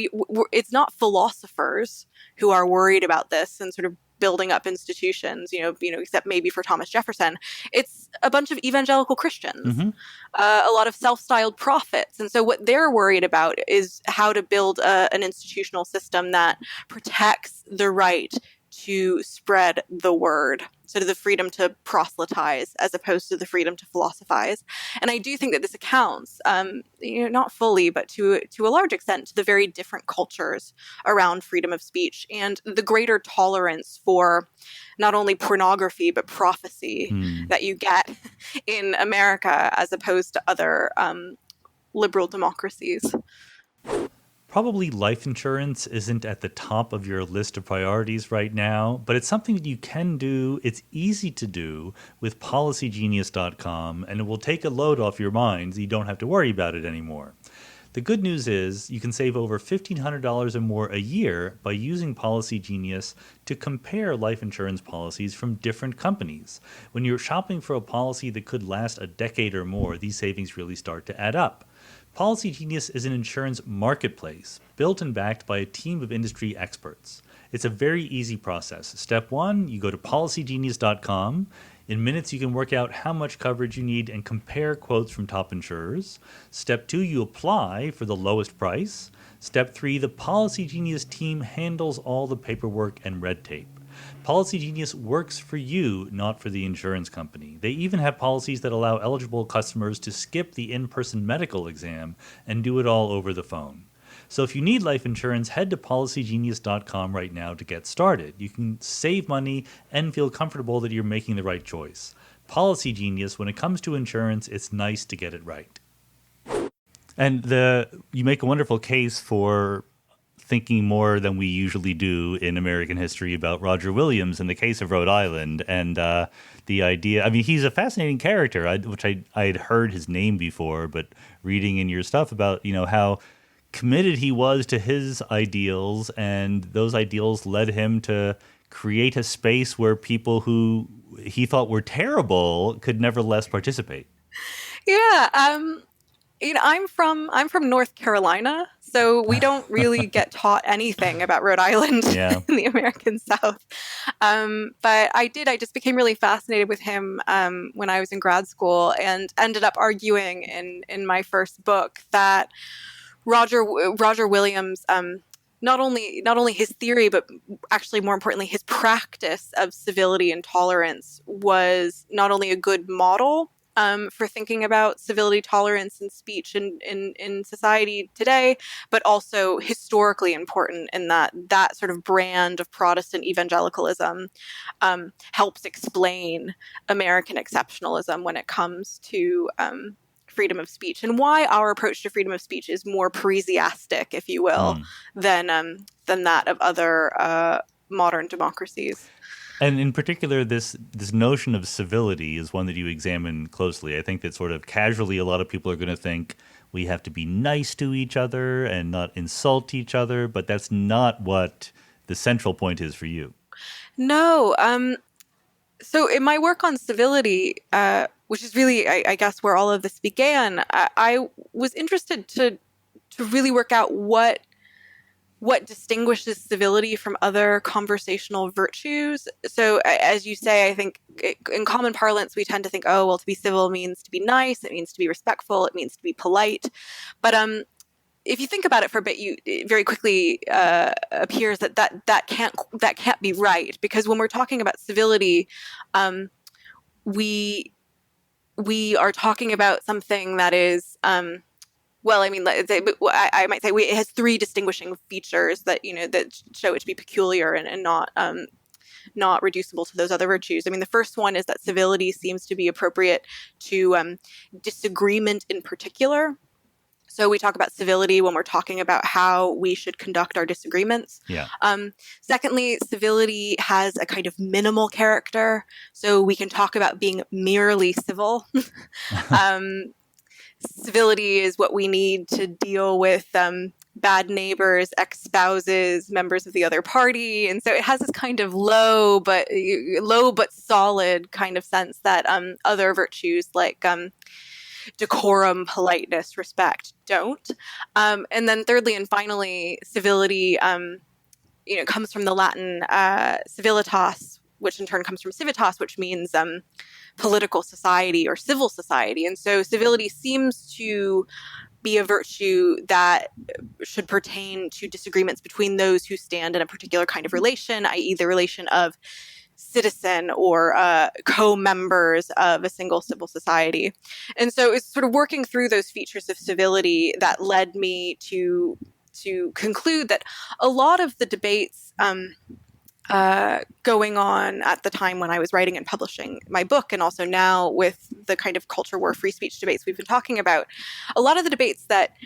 it's not philosophers who are worried about this and sort of building up institutions, you know, except maybe for Thomas Jefferson. It's a bunch of evangelical Christians, a lot of self-styled prophets. And so what they're worried about is how to build an institutional system that protects the right to spread the word, sort of the freedom to proselytize as opposed to the freedom to philosophize. And I do think that this accounts, you know, not fully, but to a large extent, to the very different cultures around freedom of speech and the greater tolerance for not only pornography, but prophecy that you get in America as opposed to other liberal democracies. Probably life insurance isn't at the top of your list of priorities right now, but it's something that you can do. It's easy to do with policygenius.com, and it will take a load off your mind. You don't have to worry about it anymore. The good news is you can save over $1,500 or more a year by using Policy Genius to compare life insurance policies from different companies. When you're shopping for a policy that could last a decade or more, these savings really start to add up. Policy Genius is an insurance marketplace built and backed by a team of industry experts. It's a very easy process. Step one, you go to policygenius.com. In minutes, you can work out how much coverage you need and compare quotes from top insurers. Step two, you apply for the lowest price. Step three, the Policy Genius team handles all the paperwork and red tape. Policy Genius works for you, not for the insurance company. They even have policies that allow eligible customers to skip the in-person medical exam and do it all over the phone. So if you need life insurance, head to policygenius.com right now to get started. You can save money and feel comfortable that you're making the right choice. Policy Genius, when it comes to insurance, it's nice to get it right. And you make a wonderful case for thinking more than we usually do in American history about Roger Williams in the case of Rhode Island. And the idea, I mean, he's a fascinating character, which I had heard his name before, but reading in your stuff about, you know, how committed he was to his ideals, and those ideals led him to create a space where people who he thought were terrible could nevertheless participate. Yeah, you know, I'm from North Carolina, so we don't really get taught anything about Rhode Island in the American South. But I just became really fascinated with him when I was in grad school, and ended up arguing in my first book that Roger Williams not only his theory, but actually more importantly, his practice of civility and tolerance was not only a good model for thinking about civility, tolerance, and speech in society today, but also historically important in that sort of brand of Protestant evangelicalism helps explain American exceptionalism when it comes to freedom of speech, and why our approach to freedom of speech is more Parisiastic, if you will, than that of other modern democracies. And in particular, this notion of civility is one that you examine closely. I think that sort of casually, a lot of people are going to think we have to be nice to each other and not insult each other, but that's not what the central point is for you. No. So in my work on civility, which is really, I guess, where all of this began, I was interested to really work out what distinguishes civility from other conversational virtues. So as you say, I think in common parlance, we tend to think, oh, well, to be civil means to be nice. It means to be respectful. It means to be polite. But if you think about it for a bit, it very quickly appears that can't be right, because when we're talking about civility, we are talking about something that is well, I mean, I might say it has three distinguishing features that that show it to be peculiar and not reducible to those other virtues. I mean, the first one is that civility seems to be appropriate to disagreement in particular. So we talk about civility when we're talking about how we should conduct our disagreements. Yeah. Secondly, civility has a kind of minimal character. So we can talk about being merely civil. Civility is what we need to deal with bad neighbors, ex-spouses, members of the other party. And so it has this kind of low but solid kind of sense that other virtues like decorum, politeness, respect don't. And then thirdly and finally, civility comes from the Latin civilitas, which in turn comes from civitas, which means political society or civil society. And so civility seems to be a virtue that should pertain to disagreements between those who stand in a particular kind of relation, i.e. the relation of citizen or co-members of a single civil society. And so it's sort of working through those features of civility that led me to conclude that a lot of the debates going on at the time when I was writing and publishing my book, and also now with the kind of culture war free speech debates we've been talking about, a lot of the debates that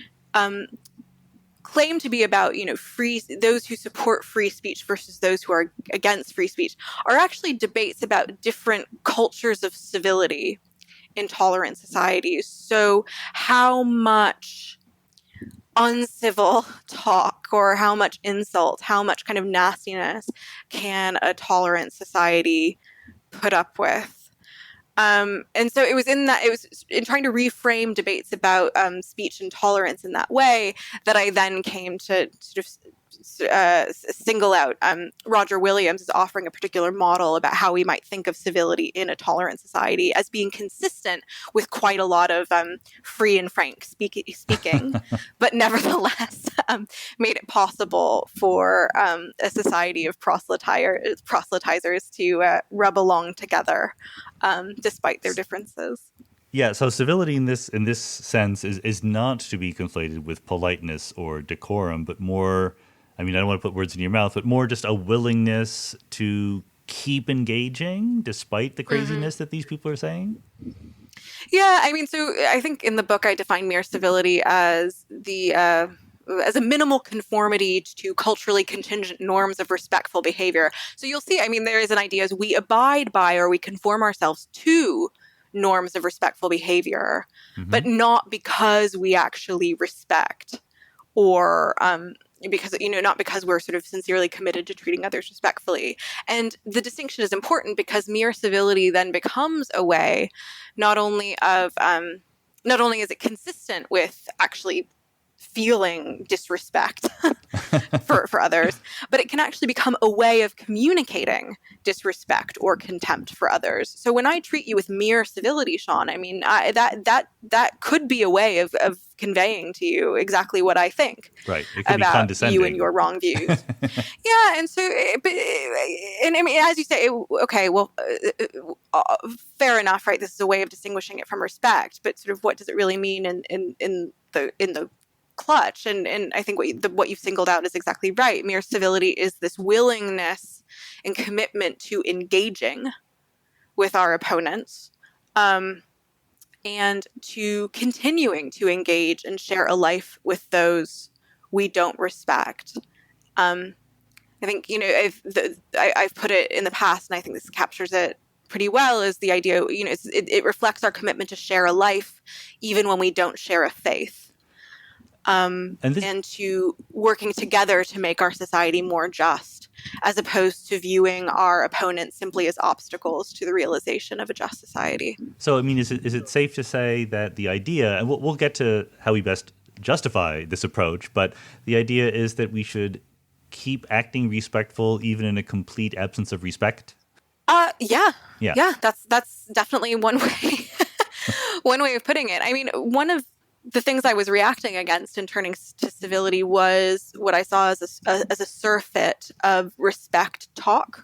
claim to be about, those who support free speech versus those who are against free speech are actually debates about different cultures of civility in tolerant societies. So how much uncivil talk or how much insult, how much kind of nastiness can a tolerant society put up with? And so it was in trying to reframe debates about speech and tolerance in that way that I then came to sort of single out Roger Williams as offering a particular model about how we might think of civility in a tolerant society as being consistent with quite a lot of free and frank speaking, but nevertheless made it possible for a society of proselytizers to rub along together despite their differences. Yeah, so civility in this sense is not to be conflated with politeness or decorum, but more, I mean, I don't want to put words in your mouth, but more just a willingness to keep engaging despite the craziness that these people are saying? Yeah, I mean, so I think in the book I define mere civility as as a minimal conformity to culturally contingent norms of respectful behavior. So you'll see, I mean, there is an idea as we abide by or we conform ourselves to norms of respectful behavior, but not because we actually respect or because, not because we're sort of sincerely committed to treating others respectfully. And the distinction is important because mere civility then becomes a way not only is it consistent with actually feeling disrespect for others, but it can actually become a way of communicating disrespect or contempt for others. So when I treat you with mere civility, Sean, I mean, that could be a way of conveying to you exactly what I think Right. It could be about condescending. you and your wrong views. Yeah, and so, and I mean, as you say, okay, well, fair enough, right? This is a way of distinguishing it from respect, but sort of what does it really mean in the clutch? And I think what you've singled out is exactly right. Mere civility is this willingness and commitment to engaging with our opponents, and to continuing to engage and share a life with those we don't respect. I think, I've put it in the past, and I think this captures it pretty well, is the idea, it reflects our commitment to share a life even when we don't share a faith. And to working together to make our society more just, as opposed to viewing our opponents simply as obstacles to the realization of a just society. So, I mean, is it safe to say that the idea, and we'll get to how we best justify this approach, but the idea is that we should keep acting respectful even in a complete absence of respect? Yeah. That's definitely one way, one way of putting it. I mean, one of the things I was reacting against in turning to civility was what I saw as a surfeit of respect talk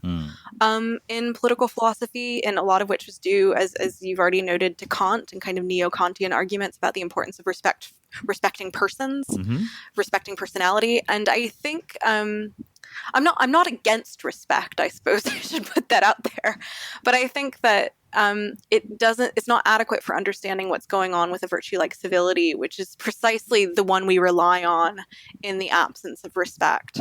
in political philosophy, and a lot of which was due, as you've already noted, to Kant and kind of neo-Kantian arguments about the importance of respecting persons, respecting personality. And I think I'm not against respect, I suppose I should put that out there, but I think that it's not adequate for understanding what's going on with a virtue like civility, which is precisely the one we rely on in the absence of respect.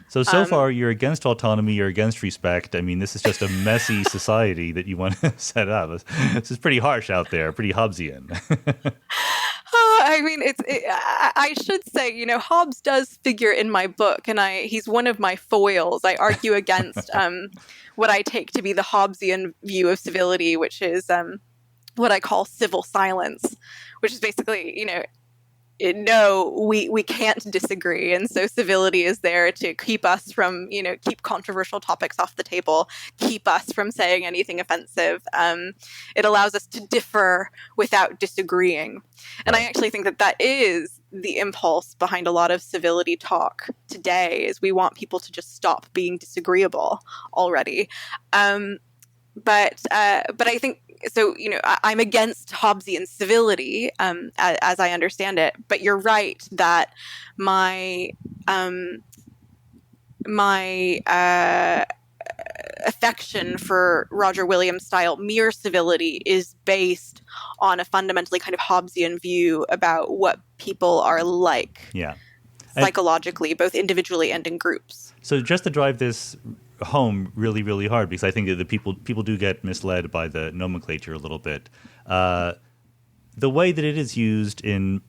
So far, you're against autonomy, you're against respect. I mean, this is just a messy society that you want to set up. This is pretty harsh out there, pretty Hobbesian. I mean, I should say, Hobbes does figure in my book, and he's one of my foils. I argue against what I take to be the Hobbesian view of civility, which is what I call civil silence, which is basically, no, we can't disagree. And so civility is there to keep us from, keep controversial topics off the table, keep us from saying anything offensive. It allows us to differ without disagreeing. And I actually think that is the impulse behind a lot of civility talk today, is we want people to just stop being disagreeable already. But I think, so, I'm against Hobbesian civility, as I understand it. But you're right that my affection for Roger Williams' style mere civility is based on a fundamentally kind of Hobbesian view about what people are like, psychologically, both individually and in groups. So just to drive this home really, really hard, because I think that the people do get misled by the nomenclature a little bit. The way that it is used in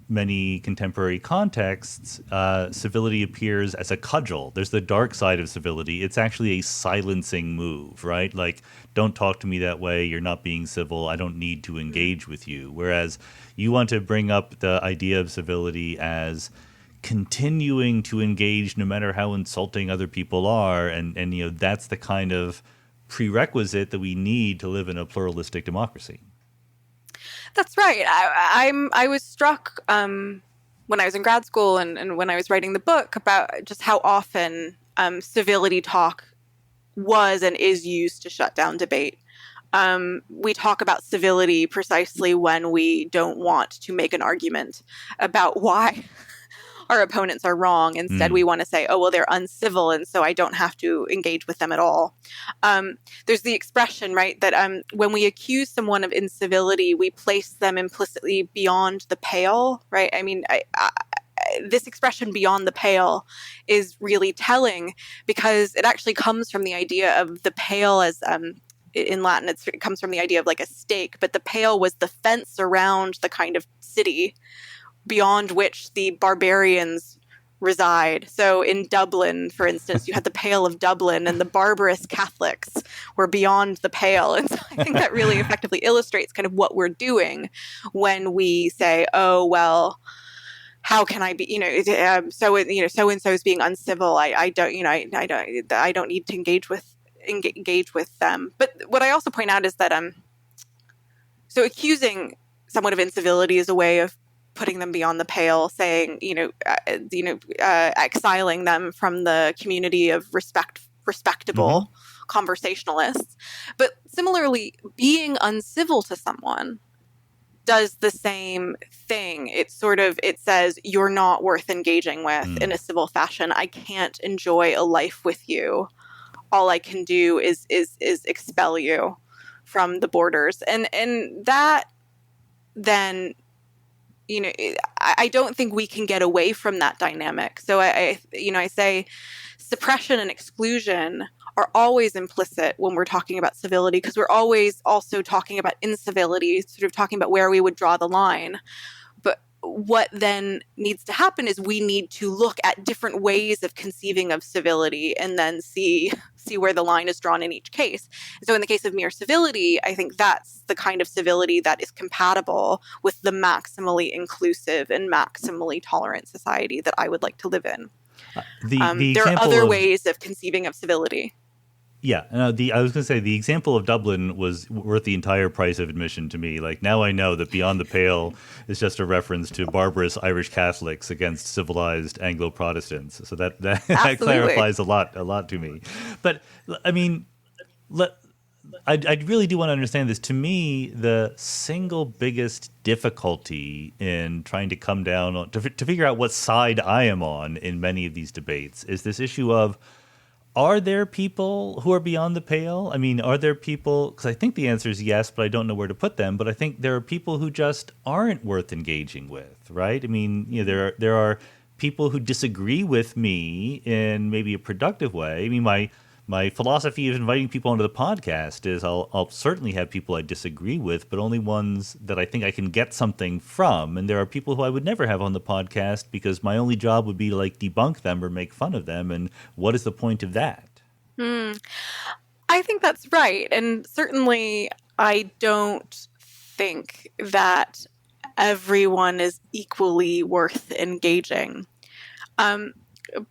many contemporary contexts, civility appears as a cudgel. There's the dark side of civility. It's actually a silencing move, right? Like, don't talk to me that way. You're not being civil. I don't need to engage with you. Whereas you want to bring up the idea of civility as continuing to engage no matter how insulting other people are, and that's the kind of prerequisite that we need to live in a pluralistic democracy. That's right. I was struck when I was in grad school and when I was writing the book about just how often civility talk was and is used to shut down debate. We talk about civility precisely when we don't want to make an argument about why our opponents are wrong. Instead, we want to say, oh, well, they're uncivil, and so I don't have to engage with them at all. There's the expression, right, that when we accuse someone of incivility, we place them implicitly beyond the pale, right? I mean, this expression beyond the pale is really telling, because it actually comes from the idea of the pale as in Latin, it comes from the idea of like a stake, but the pale was the fence around the kind of city beyond which the barbarians reside. So in Dublin, for instance, you had the Pale of Dublin, and the barbarous Catholics were beyond the pale. And so I think that really effectively illustrates kind of what we're doing when we say, oh, well, how can I be, so and so is being uncivil. I don't, I don't need to engage with them. But what I also point out is that so accusing someone of incivility is a way of putting them beyond the pale, saying, exiling them from the community of respectable conversationalists. But similarly, being uncivil to someone does the same thing. It says you're not worth engaging with in a civil fashion. I can't enjoy a life with you. All I can do is expel you from the borders. And that then, I don't think we can get away from that dynamic. So I say suppression and exclusion are always implicit when we're talking about civility, because we're always also talking about incivility, sort of talking about where we would draw the line. But what then needs to happen is we need to look at different ways of conceiving of civility and then see where the line is drawn in each case. So in the case of mere civility, I think that's the kind of civility that is compatible with the maximally inclusive and maximally tolerant society that I would like to live in. There are other ways of conceiving of civility. Yeah, I was going to say the example of Dublin was worth the entire price of admission to me. Like, now I know that Beyond the Pale is just a reference to barbarous Irish Catholics against civilized Anglo-Protestants. So that clarifies a lot to me. But I mean, I really do want to understand this. To me, the single biggest difficulty in trying to come down to figure out what side I am on in many of these debates is this issue of, are there people who are beyond the pale? I mean, are there people, because I think the answer is yes, but I don't know where to put them. But I think there are people who just aren't worth engaging with, right? I mean, there are people who disagree with me in maybe a productive way. I mean, my philosophy of inviting people onto the podcast is I'll certainly have people I disagree with, but only ones that I think I can get something from. And there are people who I would never have on the podcast because my only job would be to debunk them or make fun of them. And what is the point of that? I think that's right. And certainly I don't think that everyone is equally worth engaging.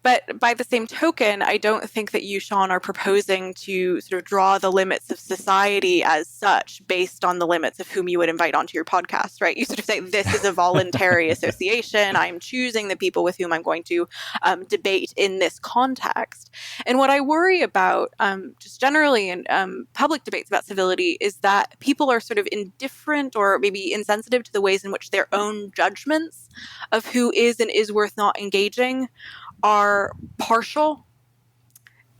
But by the same token, I don't think that you, Sean, are proposing to sort of draw the limits of society as such based on the limits of whom you would invite onto your podcast, right? You sort of say, this is a voluntary association. I'm choosing the people with whom I'm going to debate in this context. And what I worry about just generally in public debates about civility is that people are sort of indifferent or maybe insensitive to the ways in which their own judgments of who is and is worth not engaging are partial,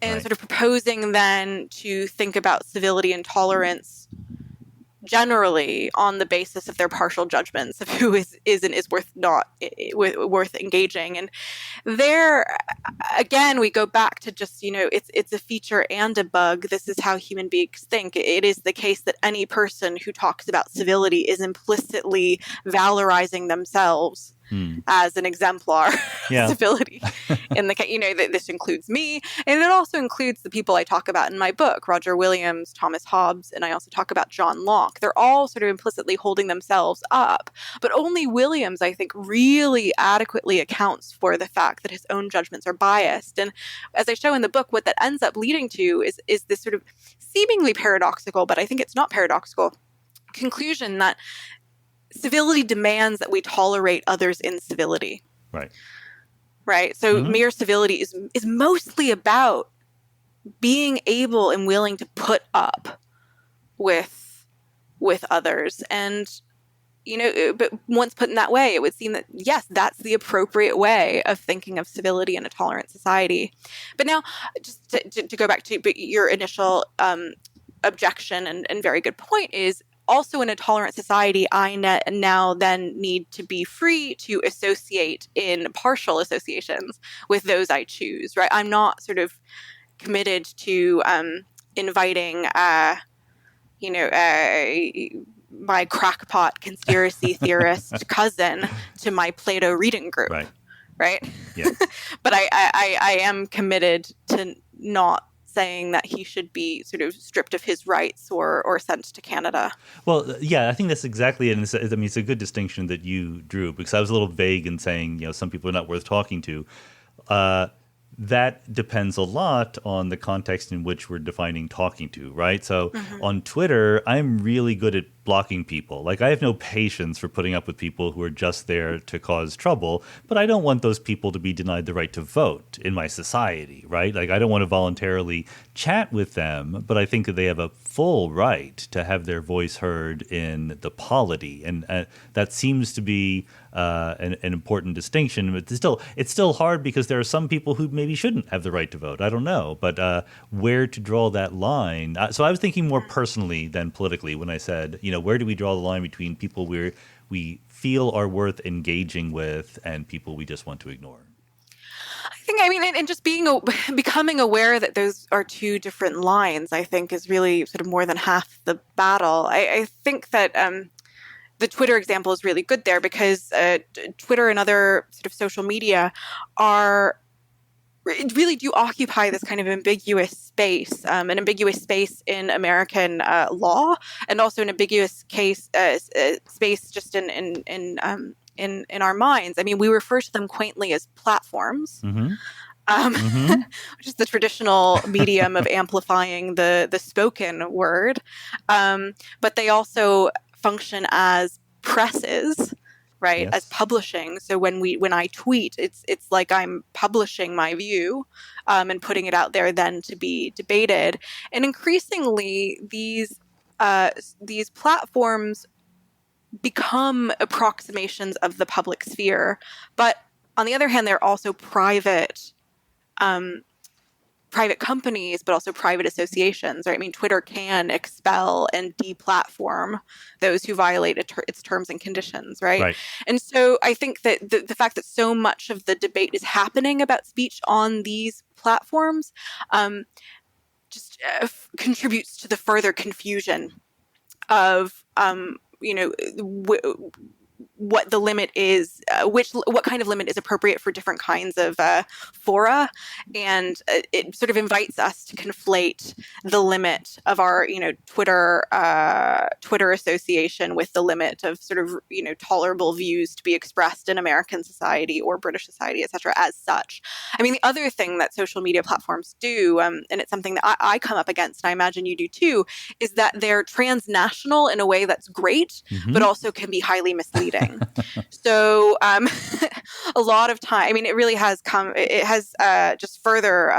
and right. Sort of proposing then to think about civility and tolerance generally on the basis of their partial judgments of who is and is worth engaging. And there, again, we go back to just, it's a feature and a bug. This is how human beings think. It is the case that any person who talks about civility is implicitly valorizing themselves as an exemplar of civility. In the this includes me, and it also includes the people I talk about in my book, Roger Williams, Thomas Hobbes, and I also talk about John Locke. They're all sort of implicitly holding themselves up, but only Williams, I think, really adequately accounts for the fact that his own judgments are biased. And as I show in the book, what that ends up leading to is this sort of seemingly paradoxical, but I think it's not paradoxical, conclusion that civility demands that we tolerate others' incivility. Right. So mere civility is mostly about being able and willing to put up with others. And, but once put in that way, it would seem that, yes, that's the appropriate way of thinking of civility in a tolerant society. But now, just to go back to your initial objection and very good point is, also in a tolerant society, I now then need to be free to associate in partial associations with those I choose, right? I'm not sort of committed to inviting, my crackpot conspiracy theorist cousin to my Plato reading group, right? Yeah. But I am committed to not saying that he should be sort of stripped of his rights or sent to Canada. Well, yeah, I think that's exactly it. And it's a good distinction that you drew, because I was a little vague in saying, some people are not worth talking to. That depends a lot on the context in which we're defining talking to, right? So on Twitter, I'm really good at blocking people. Like, I have no patience for putting up with people who are just there to cause trouble, but I don't want those people to be denied the right to vote in my society, right? Like, I don't want to voluntarily chat with them, but I think that they have a full right to have their voice heard in the polity. And that seems to be an important distinction. But it's still hard, because there are some people who maybe shouldn't have the right to vote. I don't know. But where to draw that line? So I was thinking more personally than politically when I said, where do we draw the line between people we feel are worth engaging with and people we just want to ignore? I mean, and just becoming aware that those are two different lines, I think, is really sort of more than half the battle. I think that the Twitter example is really good there, because Twitter and other sort of social media really do occupy this kind of ambiguous space, an ambiguous space in American law, and also an ambiguous space just in our minds. I mean, we refer to them quaintly as platforms, which is the traditional medium of amplifying the spoken word, but they also function as presses, right? Yes. As publishing. So when I tweet, it's like I'm publishing my view and putting it out there then to be debated. And increasingly, these platforms become approximations of the public sphere. But on the other hand, they're also private companies, but also private associations, right? I mean, Twitter can expel and deplatform those who violate its terms and conditions, right? And so I think that the fact that so much of the debate is happening about speech on these platforms just contributes to the further confusion of, what the limit is, what kind of limit is appropriate for different kinds of fora, and it sort of invites us to conflate the limit of our, Twitter association with the limit of sort of, tolerable views to be expressed in American society or British society, et cetera, as such. I mean, the other thing that social media platforms do, and it's something that I come up against, and I imagine you do too, is that they're transnational in a way that's great, but also can be highly misleading. So a lot of time, I mean, it really has just further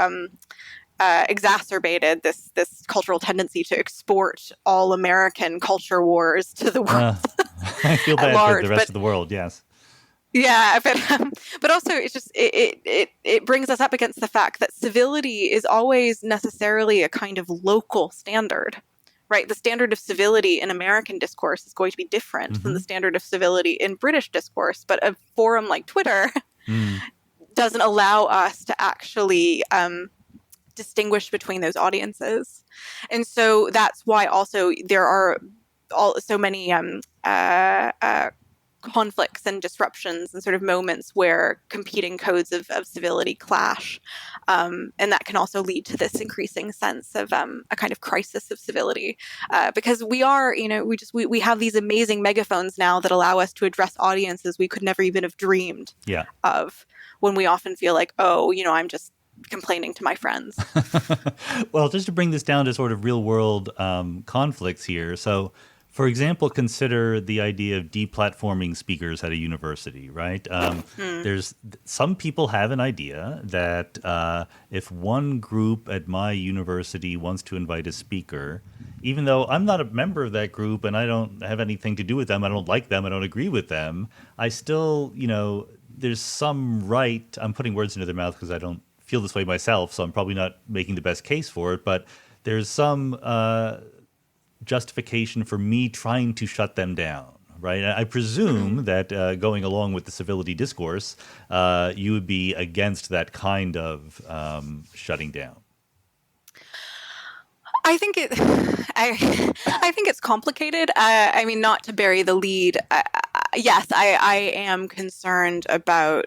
exacerbated this cultural tendency to export all American culture wars to the world. I feel bad for the rest of the world, yes. Yeah, but also it's just it brings us up against the fact that civility is always necessarily a kind of local standard. Right, the standard of civility in American discourse is going to be different than the standard of civility in British discourse. But a forum like Twitter doesn't allow us to actually distinguish between those audiences, and so that's why also there are so many conflicts and disruptions and sort of moments where competing codes of civility clash. And that can also lead to this increasing sense of a kind of crisis of civility, because we are, we have these amazing megaphones now that allow us to address audiences we could never even have dreamed of, when we often feel like, I'm just complaining to my friends. Well, just to bring this down to sort of real world conflicts here. So, for example, consider the idea of deplatforming speakers at a university, right? There's some people have an idea that if one group at my university wants to invite a speaker, even though I'm not a member of that group and I don't have anything to do with them, I don't like them, I don't agree with them, I still, there's some right, I'm putting words into their mouth because I don't feel this way myself, so I'm probably not making the best case for it, but there's some justification for me trying to shut them down, right? I presume that going along with the civility discourse, you would be against that kind of shutting down. I think it's complicated. I mean, not to bury the lead. Yes, I am concerned about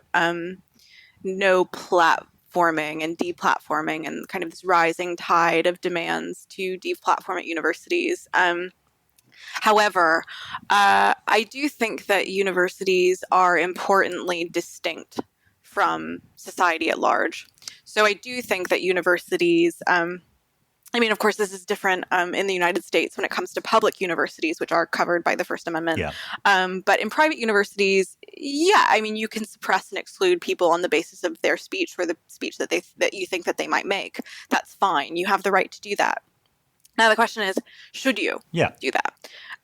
no platform reforming and deplatforming and kind of this rising tide of demands to deplatform at universities. However, I do think that universities are importantly distinct from society at large. So I do think that universities, I mean, of course, this is different in the United States when it comes to public universities, which are covered by the First Amendment. Yeah. But in private universities, yeah, I mean, you can suppress and exclude people on the basis of their speech or the speech that you think that they might make. That's fine. You have the right to do that. Now, the question is, should you do that?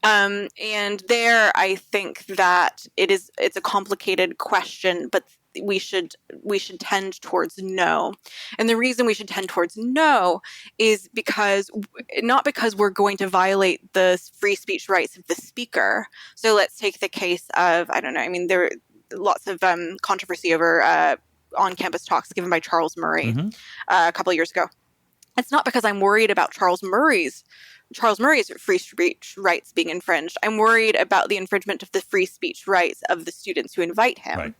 And there, I think that it's a complicated question, but we should tend towards no. And the reason we should tend towards no is not because we're going to violate the free speech rights of the speaker. So let's take the case of, I don't know, I mean, there are lots of controversy over on-campus talks given by Charles Murray a couple of years ago. It's not because I'm worried about Charles Murray's free speech rights being infringed. I'm worried about the infringement of the free speech rights of the students who invite him.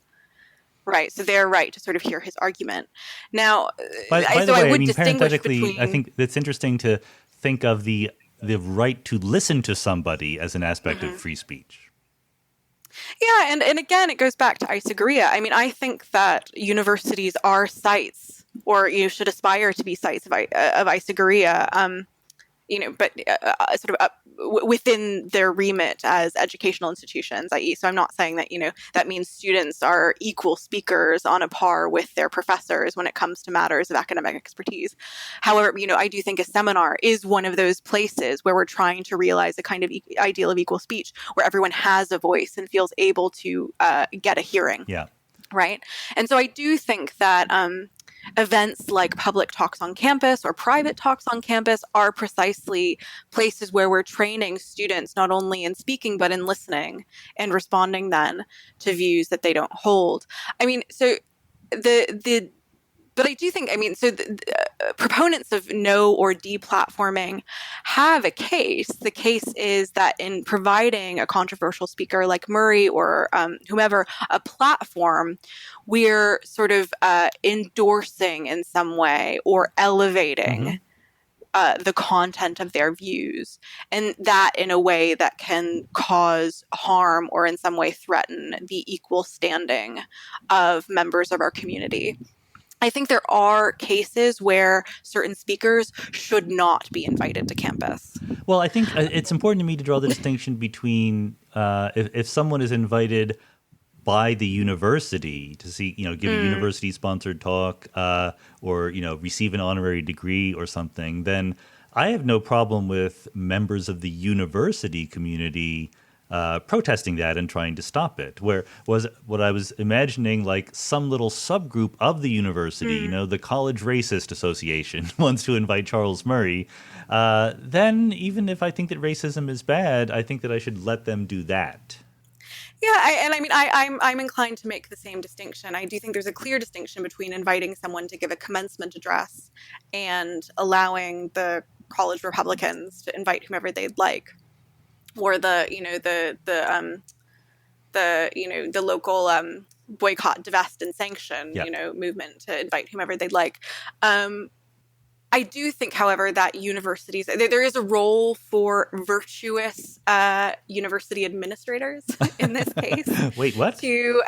Right. So they're right to sort of hear his argument. Now, by the way, I mean, parenthetically, I think it's interesting to think of the right to listen to somebody as an aspect of free speech. Yeah, and again, it goes back to Igoria. I mean, I think that universities are sites, or you should aspire to be sites of Igoria, but sort of within their remit as educational institutions, i.e. So I'm not saying that, that means students are equal speakers on a par with their professors when it comes to matters of academic expertise. However, I do think a seminar is one of those places where we're trying to realize a kind of ideal of equal speech, where everyone has a voice and feels able to get a hearing. Yeah. Right. And so I do think that events like public talks on campus or private talks on campus are precisely places where we're training students not only in speaking, but in listening and responding then to views that they don't hold. I mean, so but I do think, so the proponents of no or deplatforming have a case. The case is that in providing a controversial speaker like Murray or whomever a platform, we're sort of endorsing in some way or elevating the content of their views, and that in a way that can cause harm or in some way threaten the equal standing of members of our community. I think there are cases where certain speakers should not be invited to campus. Well, I think it's important to me to draw the distinction between if someone is invited by the university to see, give a university-sponsored talk or, receive an honorary degree or something, then I have no problem with members of the university community protesting that and trying to stop it. Where was what I was imagining, like some little subgroup of the university, the College Racist Association wants to invite Charles Murray, then even if I think that racism is bad, I think that I should let them do that. Yeah, I'm inclined to make the same distinction. I do think there's a clear distinction between inviting someone to give a commencement address and allowing the college Republicans to invite whomever they'd like, or the local boycott, divest, and sanction movement to invite whomever they'd like. I do think, however, that universities, there is a role for virtuous university administrators in this case. Wait, what? To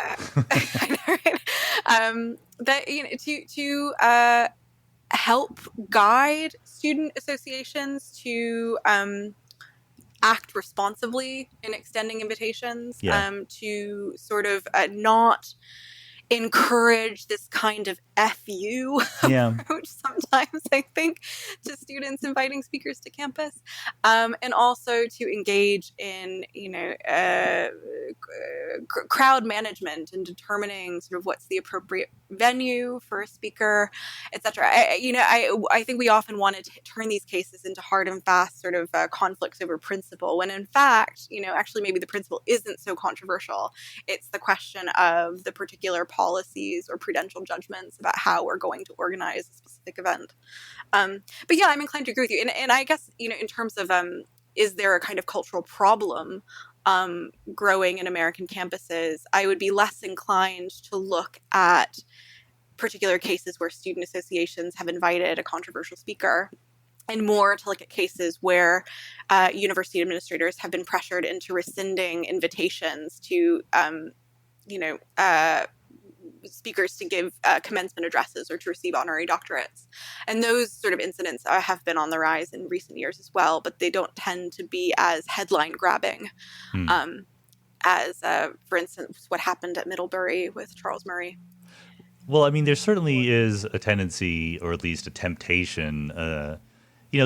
help guide student associations to act responsibly in extending invitations, to sort of not encourage this kind of FU approach sometimes, I think, to students inviting speakers to campus, and also to engage in, crowd management and determining sort of what's the appropriate venue for a speaker, etc. I think we often want to turn these cases into hard and fast sort of conflicts over principle, when in fact, actually maybe the principle isn't so controversial. It's the question of the particular policies or prudential judgments about how we're going to organize a specific event. But yeah, I'm inclined to agree with you. And I guess, in terms of is there a kind of cultural problem growing in American campuses, I would be less inclined to look at particular cases where student associations have invited a controversial speaker, and more to look at cases where university administrators have been pressured into rescinding invitations to, speakers to give commencement addresses or to receive honorary doctorates. And those sort of incidents have been on the rise in recent years as well, but they don't tend to be as headline grabbing as, for instance, what happened at Middlebury with Charles Murray. Well, I mean, there certainly is a tendency, or at least a temptation.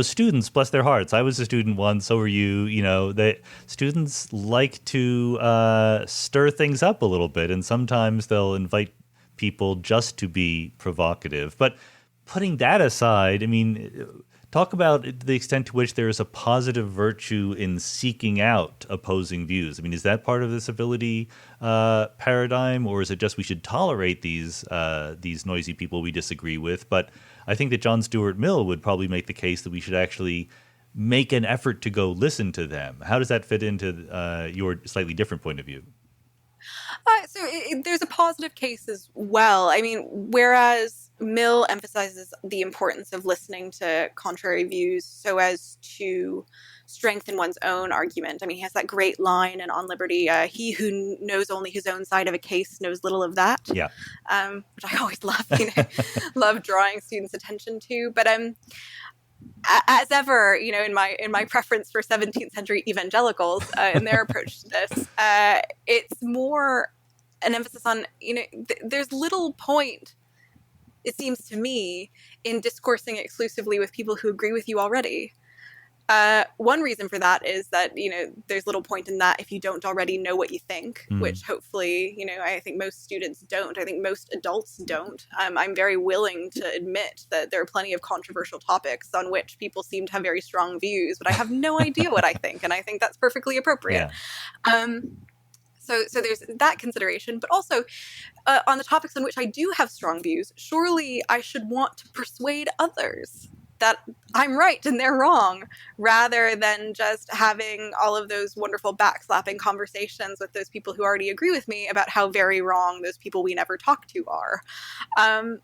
Students, bless their hearts. I was a student once, so were you. Students like to stir things up a little bit, and sometimes they'll invite people just to be provocative. But putting that aside, I mean, talk about the extent to which there is a positive virtue in seeking out opposing views. I mean, is that part of the civility paradigm, or is it just we should tolerate these noisy people we disagree with? But I think that John Stuart Mill would probably make the case that we should actually make an effort to go listen to them. How does that fit into your slightly different point of view? There's a positive case as well. I mean, whereas Mill emphasizes the importance of listening to contrary views so as to strengthen one's own argument. I mean, he has that great line in On Liberty, he who knows only his own side of a case knows little of that. Yeah. Which I always love, love drawing students' attention to. But as ever, in my preference for 17th century evangelicals and their approach to this, it's more an emphasis on, there's little point, it seems to me, in discoursing exclusively with people who agree with you already. One reason for that is that, there's little point in that if you don't already know what you think, which hopefully, I think most students don't. I think most adults don't. I'm very willing to admit that there are plenty of controversial topics on which people seem to have very strong views, but I have no idea what I think, and I think that's perfectly appropriate. Yeah. So there's that consideration, but also on the topics on which I do have strong views, surely I should want to persuade others that I'm right and they're wrong, rather than just having all of those wonderful backslapping conversations with those people who already agree with me about how very wrong those people we never talk to are.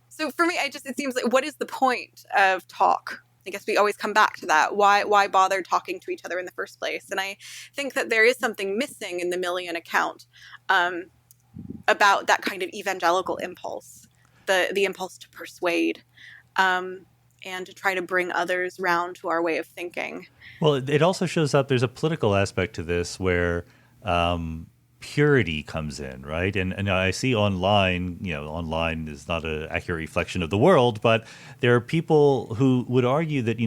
So for me, it seems like, what is the point of talk? I guess we always come back to that. Why bother talking to each other in the first place? And I think that there is something missing in the Millian account about that kind of evangelical impulse, the impulse to persuade, and to try to bring others round to our way of thinking. Well, it also shows up, there's a political aspect to this where purity comes in, right? And I see online, online is not an accurate reflection of the world, but there are people who would argue that,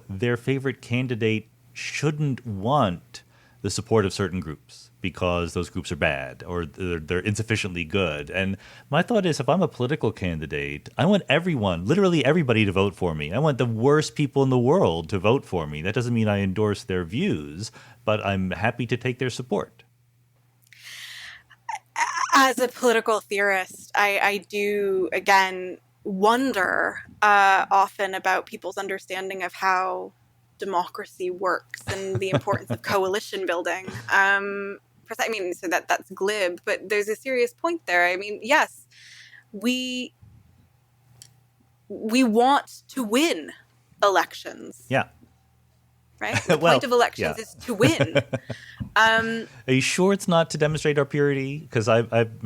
their favorite candidate shouldn't want the support of certain groups because those groups are bad or they're insufficiently good. And my thought is, if I'm a political candidate, I want everyone, literally everybody, to vote for me. I want the worst people in the world to vote for me. That doesn't mean I endorse their views, but I'm happy to take their support. As a political theorist, I do, again, wonder often about people's understanding of how democracy works and the importance of coalition building. So that's glib, but there's a serious point there. I mean, yes, we want to win elections. Yeah. Right? The point of elections is to win. Are you sure it's not to demonstrate our purity? Because I've gotten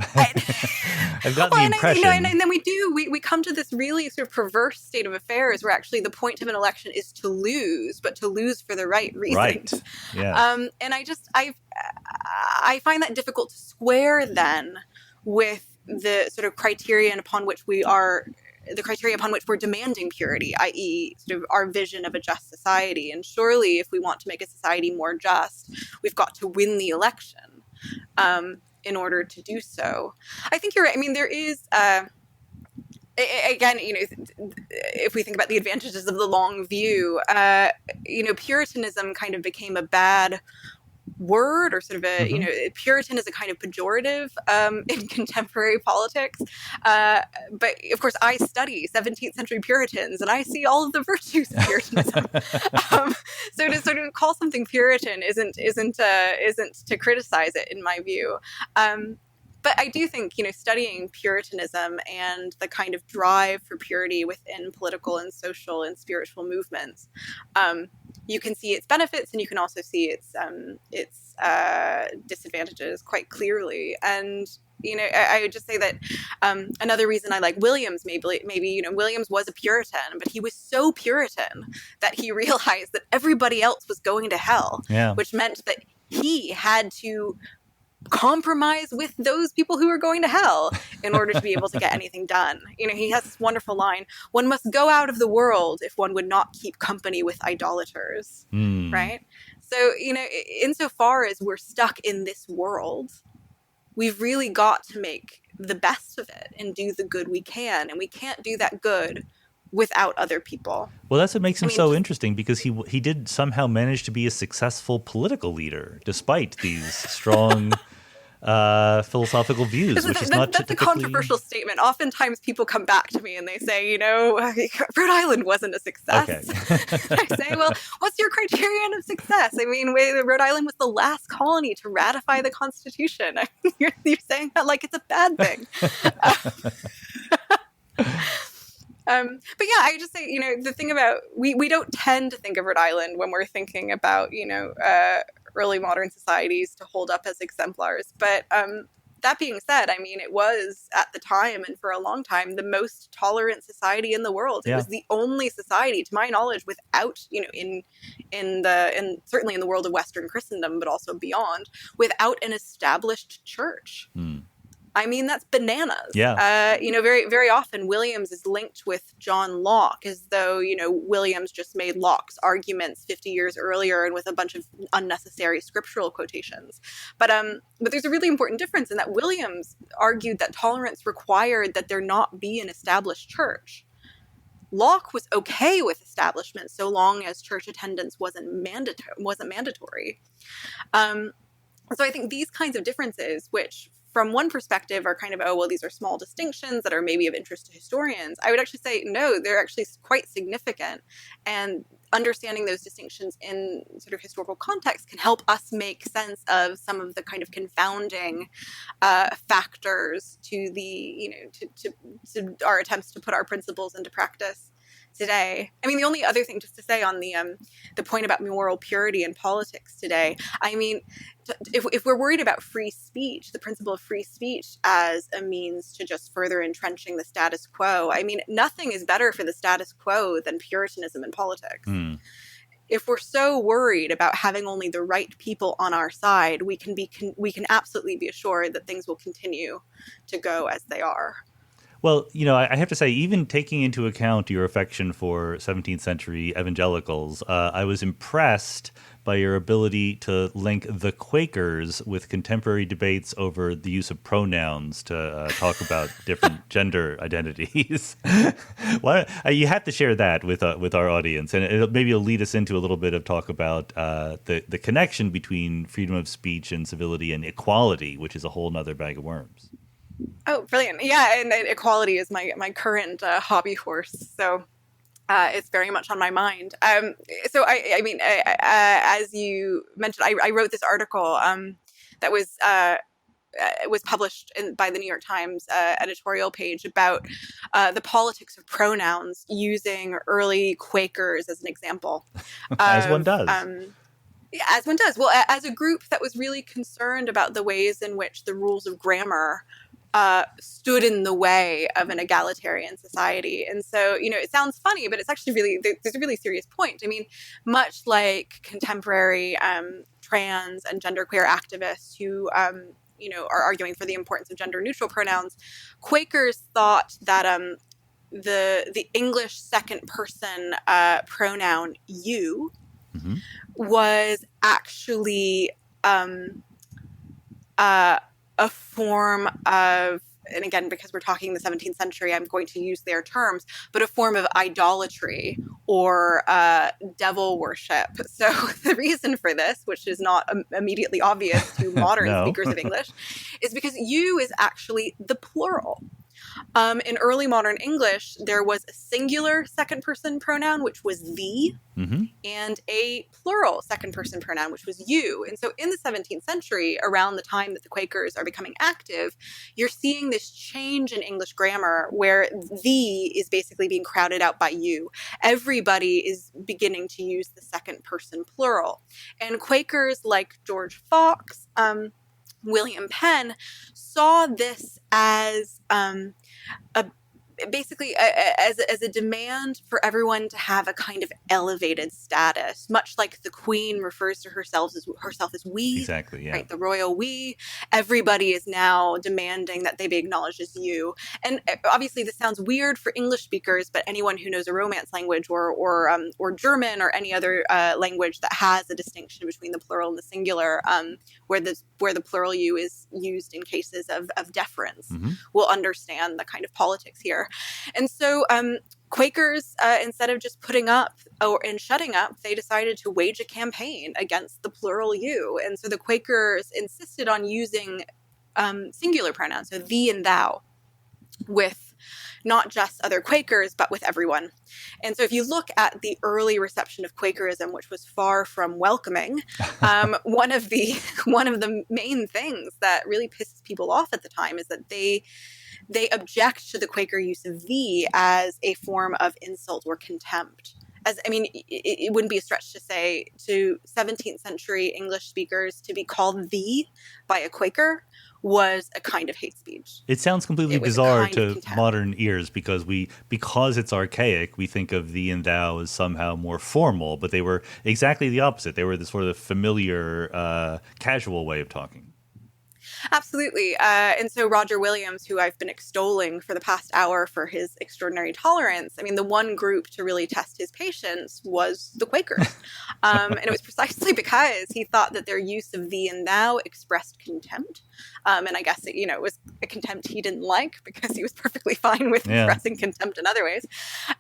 the impression. And then we come to this really sort of perverse state of affairs where actually the point of an election is to lose, but to lose for the right reasons. Right. Yeah. And I find that difficult to square then with the sort of criterion upon which we're demanding purity, i.e. sort of our vision of a just society. And surely if we want to make a society more just, we've got to win the election in order to do so. I think you're right. I mean, there is, again, if we think about the advantages of the long view, Puritanism kind of became a bad word, or sort of a, Puritan is a kind of pejorative in contemporary politics. But of course, I study 17th century Puritans, and I see all of the virtues of Puritanism. So to sort of call something Puritan isn't to criticize it, in my view. But I do think, studying Puritanism and the kind of drive for purity within political and social and spiritual movements, you can see its benefits and you can also see its disadvantages quite clearly. And I would just say that another reason I like Williams, maybe Williams was a Puritan, but he was so Puritan that he realized that everybody else was going to hell, which meant that he had to compromise with those people who are going to hell in order to be able to get anything done. He has this wonderful line, one must go out of the world if one would not keep company with idolaters, right? So, insofar as we're stuck in this world, we've really got to make the best of it and do the good we can. And we can't do that good without other people. Well, that's what makes him so interesting, because he did somehow manage to be a successful political leader despite these strong philosophical views, which is not that's a controversial statement. Oftentimes people come back to me and they say, Rhode Island wasn't a success. Okay. I say, well, what's your criterion of success? I mean, Rhode Island was the last colony to ratify the Constitution. You're saying that like it's a bad thing. But yeah, I just say, the thing about, we don't tend to think of Rhode Island when we're thinking about, early modern societies to hold up as exemplars. But that being said, I mean, it was at the time and for a long time the most tolerant society in the world. It was the only society, to my knowledge, without, in certainly in the world of Western Christendom, but also beyond, without an established church. I mean, that's bananas. Yeah. Very, very often Williams is linked with John Locke, as though, Williams just made Locke's arguments 50 years earlier and with a bunch of unnecessary scriptural quotations. But there's a really important difference in that Williams argued that tolerance required that there not be an established church. Locke was okay with establishment so long as church attendance wasn't mandatory. So I think these kinds of differences, which from one perspective are kind of, these are small distinctions that are maybe of interest to historians, I would actually say, no, they're actually quite significant. And understanding those distinctions in sort of historical context can help us make sense of some of the kind of confounding factors to the, to our attempts to put our principles into practice today. I mean, the only other thing just to say on the point about moral purity in politics today, I mean, if we're worried about free speech, the principle of free speech as a means to just further entrenching the status quo, I mean, nothing is better for the status quo than Puritanism in politics. If we're so worried about having only the right people on our side, we can absolutely be assured that things will continue to go as they are. Well, I have to say, even taking into account your affection for 17th century evangelicals, I was impressed by your ability to link the Quakers with contemporary debates over the use of pronouns to talk about different gender identities. You have to share that with our audience, and maybe it'll lead us into a little bit of talk about the connection between freedom of speech and civility and equality, which is a whole nother bag of worms. Oh, brilliant. Yeah, and equality is my current hobby horse, so it's very much on my mind. So, I mean, as you mentioned, I wrote this article that was published by the New York Times editorial page about the politics of pronouns using early Quakers as an example. As one does. As one does. Well, as a group that was really concerned about the ways in which the rules of grammar stood in the way of an egalitarian society. And so, it sounds funny, but it's actually there's a really serious point. I mean, much like contemporary trans and genderqueer activists who, are arguing for the importance of gender-neutral pronouns, Quakers thought that the English second person pronoun you was actually a form of, and again, because we're talking the 17th century, I'm going to use their terms, but a form of idolatry or devil worship. So the reason for this, which is not immediately obvious to modern speakers of English, is because you is actually the plural. In early modern English, there was a singular second-person pronoun, which was thee, and a plural second-person pronoun, which was you. And so in the 17th century, around the time that the Quakers are becoming active, you're seeing this change in English grammar where thee is basically being crowded out by you. Everybody is beginning to use the second-person plural. And Quakers like George Fox, William Penn, saw this as basically as a demand for everyone to have a kind of elevated status, much like the Queen refers to herself as we. Exactly, yeah. Right, the royal we. Everybody is now demanding that they be acknowledged as you. And obviously this sounds weird for English speakers, but anyone who knows a Romance language or German or any other language that has a distinction between the plural and the singular, where the plural you is used in cases of deference, will understand the kind of politics here. And so Quakers, instead of just putting up and shutting up, they decided to wage a campaign against the plural you. And so the Quakers insisted on using singular pronouns, so thee and thou, with not just other Quakers, but with everyone. And so if you look at the early reception of Quakerism, which was far from welcoming, one of the main things that really pisses people off at the time is that they object to the Quaker use of thee as a form of insult or contempt. It wouldn't be a stretch to say to 17th century English speakers to be called thee by a Quaker was a kind of hate speech. It sounds completely bizarre to modern ears because it's archaic, we think of thee and thou as somehow more formal, but they were exactly the opposite. They were this sort of familiar, casual way of talking. Absolutely. And so Roger Williams, who I've been extolling for the past hour for his extraordinary tolerance, the one group to really test his patience was the Quakers. And it was precisely because he thought that their use of thee and thou expressed contempt. And I guess, it was a contempt he didn't like because he was perfectly fine with expressing contempt in other ways.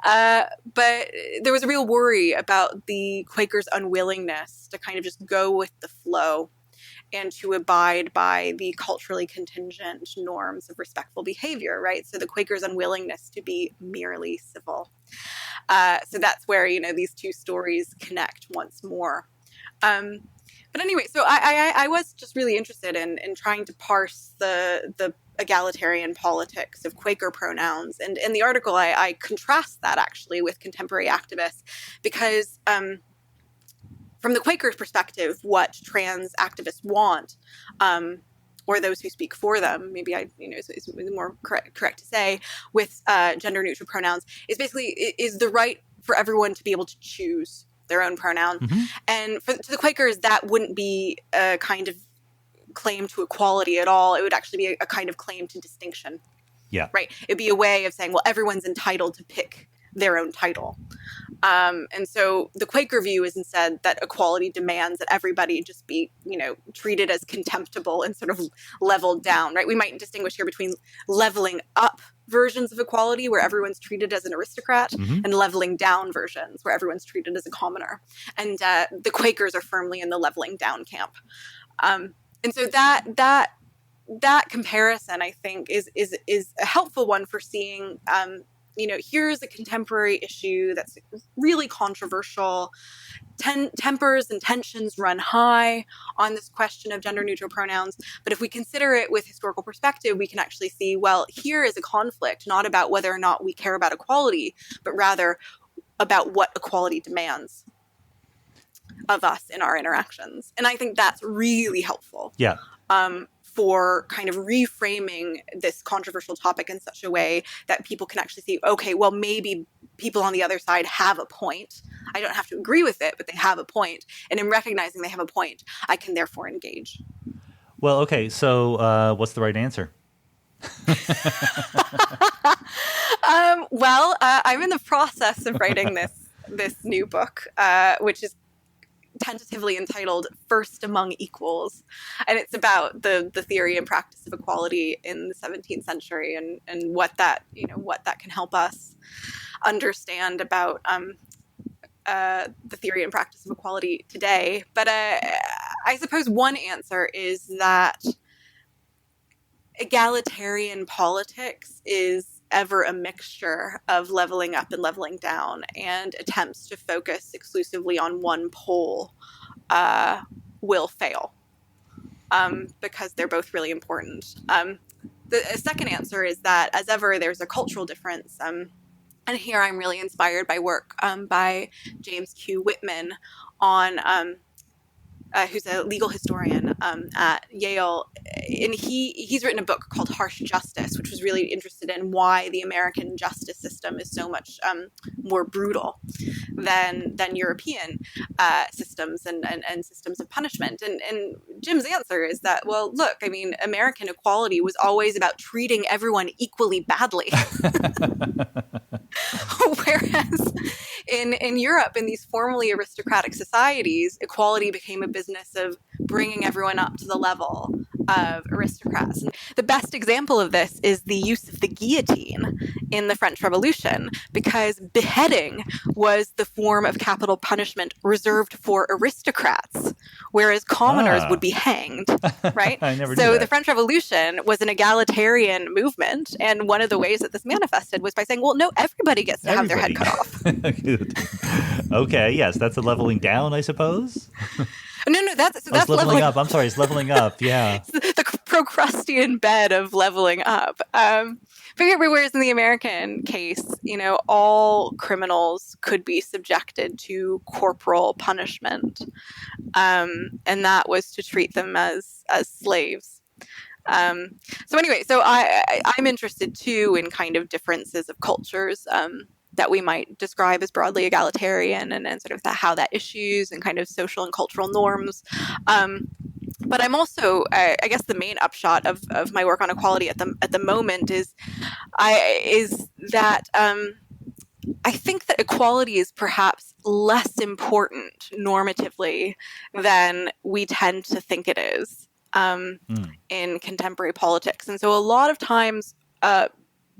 But there was a real worry about the Quakers' unwillingness to kind of just go with the flow and to abide by the culturally contingent norms of respectful behavior, right? So the Quakers' unwillingness to be merely civil. So that's where, these two stories connect once more. But anyway, so I was just really interested in trying to parse the egalitarian politics of Quaker pronouns. And in the article, I contrast that actually with contemporary activists because from the Quakers' perspective, what trans activists want, or those who speak for them, maybe is more correct to say, with gender-neutral pronouns, is basically is the right for everyone to be able to choose their own pronoun. And to the Quakers, that wouldn't be a kind of claim to equality at all. It would actually be a kind of claim to distinction. Yeah. Right. It'd be a way of saying, well, everyone's entitled to pick their own title. And so the Quaker view is instead that equality demands that everybody just be, treated as contemptible and sort of leveled down, right? We might distinguish here between leveling up versions of equality where everyone's treated as an aristocrat and leveling down versions where everyone's treated as a commoner. And the Quakers are firmly in the leveling down camp. And so that comparison, I think, is a helpful one for seeing here's a contemporary issue that's really controversial. Tempers and tensions run high on this question of gender-neutral pronouns. But if we consider it with historical perspective, we can actually see, well, here is a conflict, not about whether or not we care about equality, but rather about what equality demands of us in our interactions. And I think that's really helpful. Yeah. For kind of reframing this controversial topic in such a way that people can actually see, okay, well, maybe people on the other side have a point. I don't have to agree with it, but they have a point. And in recognizing they have a point, I can therefore engage. Well, okay, so what's the right answer? I'm in the process of writing this new book, which is tentatively entitled First Among Equals. And it's about the theory and practice of equality in the 17th century and what that can help us understand about the theory and practice of equality today. But I suppose one answer is that egalitarian politics is ever a mixture of leveling up and leveling down, and attempts to focus exclusively on one pole will fail because they're both really important. The second answer is that, as ever, there's a cultural difference. And here I'm really inspired by work by James Q. Whitman on who's a legal historian at Yale, and he's written a book called Harsh Justice, which was really interested in why the American justice system is so much more brutal than European systems and systems of punishment. And Jim's answer is that, well, look, I mean, American equality was always about treating everyone equally badly. Whereas in Europe, in these formerly aristocratic societies, equality became a business of bringing everyone up to the level of aristocrats. And the best example of this is the use of the guillotine in the French Revolution, because beheading was the form of capital punishment reserved for aristocrats, whereas commoners would be hanged, right? I never knew So that. the French Revolution was an egalitarian movement, and one of the ways that this manifested was by saying, well, no, everybody gets to have their head cut off. Okay, yes, that's a leveling down, I suppose. No, that's leveling up. I'm sorry, it's leveling up. Yeah, the Procrustean bed of leveling up. But whereas in the American case, all criminals could be subjected to corporal punishment, and that was to treat them as slaves. So anyway, I'm interested too in kind of differences of cultures that we might describe as broadly egalitarian, and sort of how that issues and kind of social and cultural norms. But I'm also, I guess, the main upshot of my work on equality at the moment is that I think that equality is perhaps less important normatively than we tend to think it is in contemporary politics. And so a lot of times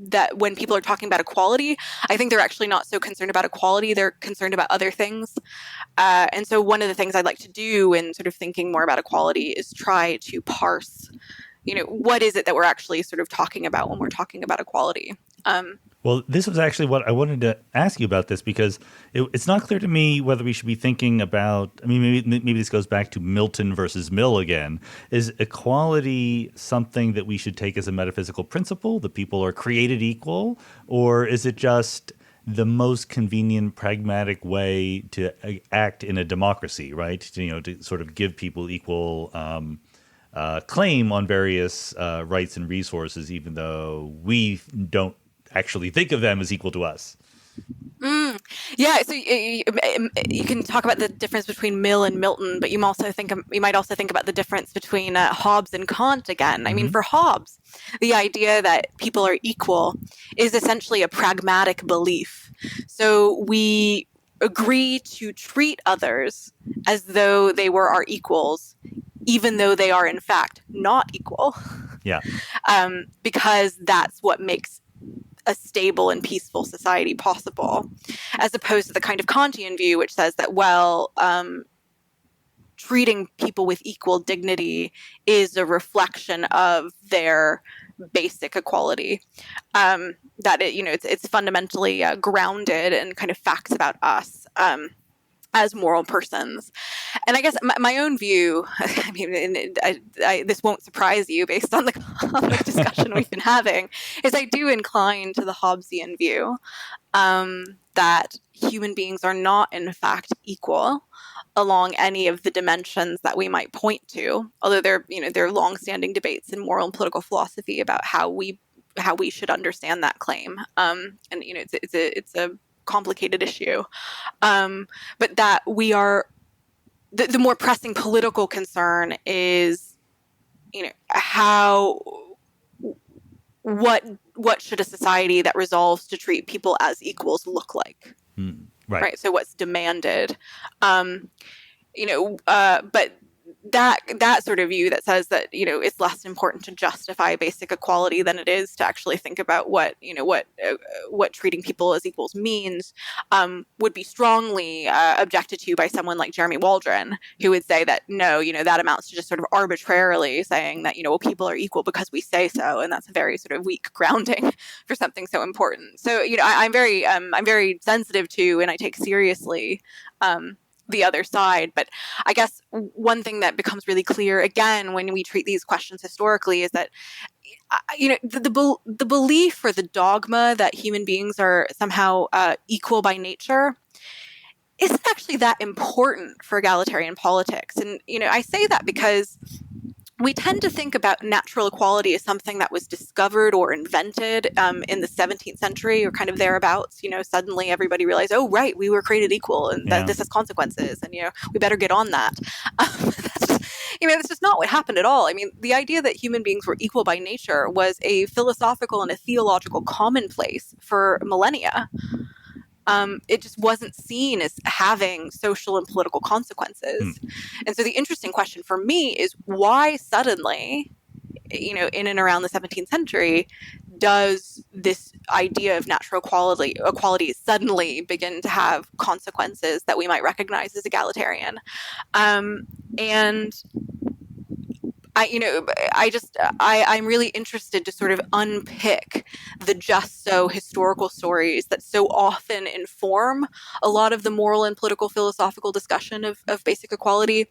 that when people are talking about equality, I think they're actually not so concerned about equality. They're concerned about other things. And so one of the things I'd like to do in sort of thinking more about equality is try to parse, what is it that we're actually sort of talking about when we're talking about equality? Well, this was actually what I wanted to ask you about this, because it's not clear to me whether we should be thinking about, I mean, maybe this goes back to Milton versus Mill again. Is equality something that we should take as a metaphysical principle, that people are created equal, or is it just the most convenient, pragmatic way to act in a democracy, right? To sort of give people equal claim on various rights and resources, even though we don't actually think of them as equal to us. Yeah, so you can talk about the difference between Mill and Milton, but you might also think about the difference between Hobbes and Kant again. I mean, for Hobbes, the idea that people are equal is essentially a pragmatic belief. So we agree to treat others as though they were our equals, even though they are in fact not equal. Yeah. Because that's what makes a stable and peaceful society possible, as opposed to the kind of Kantian view, which says that, treating people with equal dignity is a reflection of their basic equality. That it's fundamentally grounded in kind of facts about us as moral persons. And I guess my own view, I mean, this won't surprise you based on the discussion we've been having, is I do incline to the Hobbesian view that human beings are not, in fact, equal along any of the dimensions that we might point to, although there are long-standing debates in moral and political philosophy about how we should understand that claim. And it's a complicated issue, but that we are the more pressing political concern is what should a society that resolves to treat people as equals look like, right? So what's demanded, but that sort of view that says that, it's less important to justify basic equality than it is to actually think about what treating people as equals means, would be strongly objected to by someone like Jeremy Waldron, who would say that no, that amounts to just sort of arbitrarily saying that, well, people are equal because we say so, and that's a very sort of weak grounding for something so important. So, I'm very sensitive to, and I take seriously the other side. But I guess one thing that becomes really clear again when we treat these questions historically is that the belief or the dogma that human beings are somehow equal by nature isn't actually that important for egalitarian politics. And I say that because we tend to think about natural equality as something that was discovered or invented in the 17th century or kind of thereabouts. Suddenly everybody realized, oh, right, we were created equal and that this has consequences and, we better get on that. That's just not what happened at all. I mean, the idea that human beings were equal by nature was a philosophical and a theological commonplace for millennia. It just wasn't seen as having social and political consequences. And so the interesting question for me is why suddenly, in and around the 17th century, does this idea of natural equality suddenly begin to have consequences that we might recognize as egalitarian? And I'm really interested to sort of unpick the just so historical stories that so often inform a lot of the moral and political philosophical discussion of basic equality.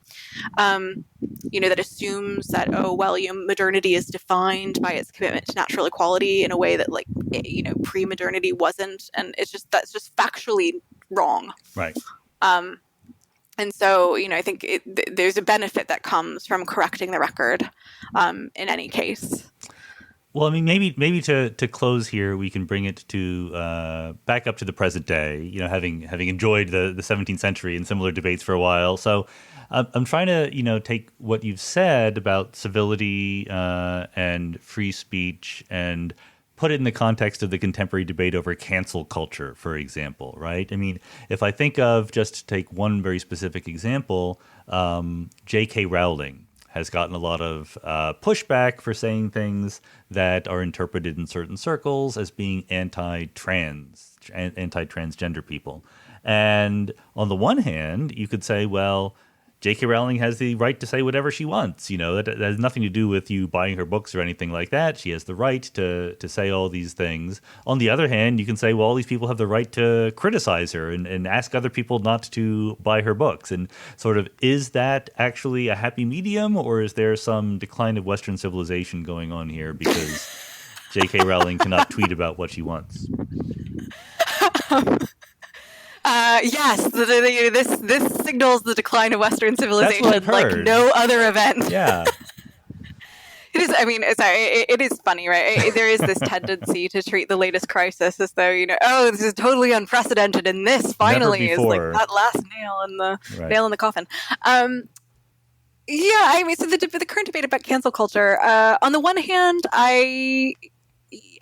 That assumes that, modernity is defined by its commitment to natural equality in a way that pre-modernity wasn't. And that's just factually wrong. Right. And so, I think there's a benefit that comes from correcting the record in any case. Well, I mean, maybe to close here, we can bring it to back up to the present day, having enjoyed the 17th century and similar debates for a while. So I'm trying to, take what you've said about civility and free speech and put it in the context of the contemporary debate over cancel culture, for example, right? I mean, if I think of, just to take one very specific example, J.K. Rowling has gotten a lot of pushback for saying things that are interpreted in certain circles as being anti-transgender people. And on the one hand, you could say, well, J.K. Rowling has the right to say whatever she wants. That has nothing to do with you buying her books or anything like that. She has the right to say all these things. On the other hand, you can say, well, all these people have the right to criticize her and ask other people not to buy her books. And sort of, is that actually a happy medium, or is there some decline of Western civilization going on here because J.K. Rowling cannot tweet about what she wants? Yes, this signals the decline of Western civilization like no other event. Yeah. It is. I mean, sorry. It is funny, right? There is this tendency to treat the latest crisis as though, this is totally unprecedented, and this finally is like that last nail in the coffin. Yeah, I mean, so the current debate about cancel culture. On the one hand,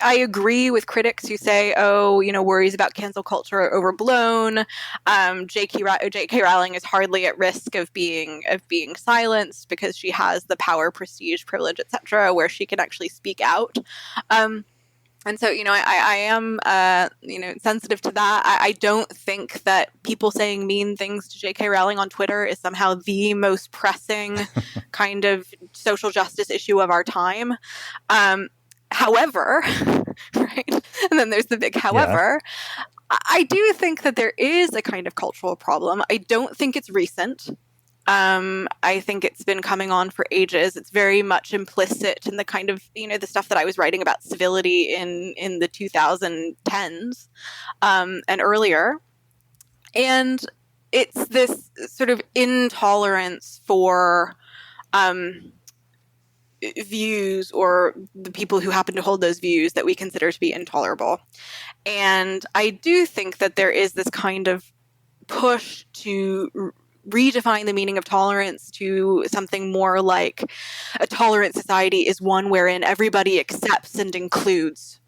I agree with critics who say, worries about cancel culture are overblown. J.K. Rowling is hardly at risk of being silenced because she has the power, prestige, privilege, etc., where she can actually speak out. And so, I am, sensitive to that. I don't think that people saying mean things to J.K. Rowling on Twitter is somehow the most pressing kind of social justice issue of our time. However, right? And then there's the big however. Yeah. I do think that there is a kind of cultural problem. I don't think it's recent. I think it's been coming on for ages. It's very much implicit in the kind of, the stuff that I was writing about civility in the 2010s and earlier. And it's this sort of intolerance for views or the people who happen to hold those views that we consider to be intolerable. And I do think that there is this kind of push to redefine the meaning of tolerance to something more like a tolerant society is one wherein everybody accepts and includes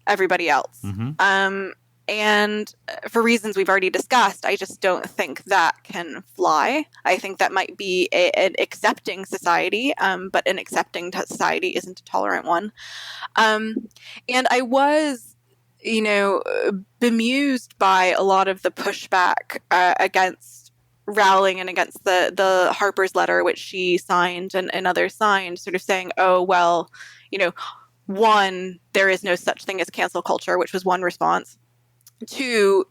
everybody else. Mm-hmm. And for reasons we've already discussed, I just don't think that can fly. I think that might be an accepting society, but an accepting society isn't a tolerant one. And I was, bemused by a lot of the pushback against Rowling and against the Harper's letter, which she signed and others signed, sort of saying, oh, well, one, there is no such thing as cancel culture, which was one response. Two,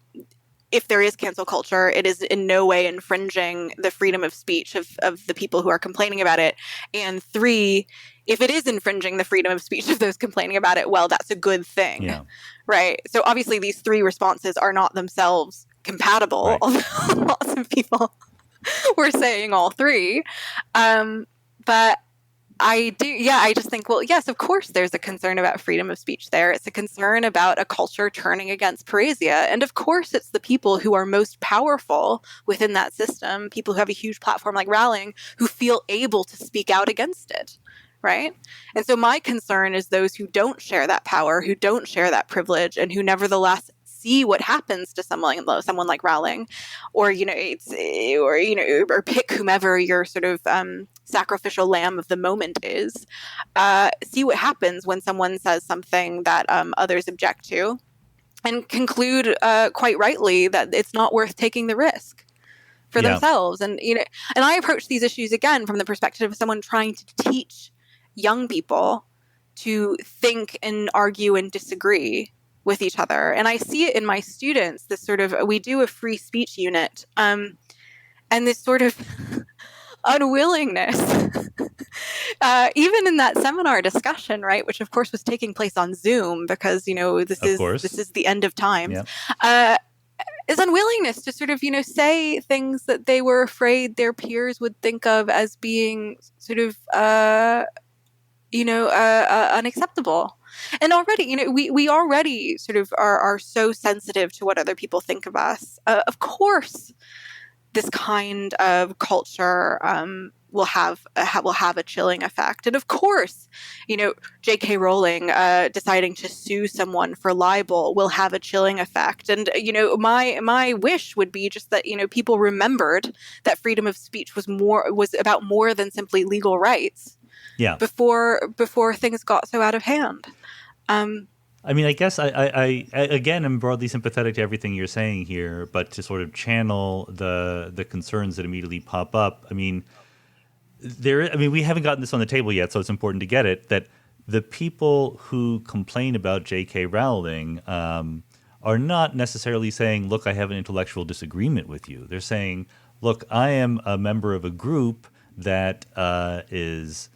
if there is cancel culture, it is in no way infringing the freedom of speech of the people who are complaining about it. And three, if it is infringing the freedom of speech of those complaining about it, well, that's a good thing. Yeah. Right? So obviously these three responses are not themselves compatible, Right. although lots of people were saying all three. But I just think, well, yes, of course there's a concern about freedom of speech there. It's a concern about a culture turning against Parisia. And of course it's the people who are most powerful within that system, people who have a huge platform like Rowling, who feel able to speak out against it, right? And so my concern is those who don't share that power, who don't share that privilege, and who nevertheless see what happens to someone like Rowling, or or pick whomever your sort of sacrificial lamb of the moment is. See what happens when someone says something that others object to, and conclude quite rightly that it's not worth taking the risk for themselves. And and I approach these issues again from the perspective of someone trying to teach young people to think and argue and disagree with each other. And I see it in my students, this sort of, we do a free speech unit, and this sort of unwillingness, even in that seminar discussion, right, which of course was taking place on Zoom because, this is the end of times, is unwillingness to sort of, say things that they were afraid their peers would think of as being sort of, unacceptable. And already, we already sort of are so sensitive to what other people think of us. Of course, this kind of culture will have a chilling effect. And of course, J.K. Rowling deciding to sue someone for libel will have a chilling effect. And my wish would be just that people remembered that freedom of speech was about more than simply legal rights. Yeah. Before things got so out of hand. I mean, I guess I again am broadly sympathetic to everything you're saying here, but to sort of channel the concerns that immediately pop up. I mean, we haven't gotten this on the table yet, so it's important to get it, that the people who complain about J.K. Rowling are not necessarily saying, look, I have an intellectual disagreement with you. They're saying, look, I am a member of a group that is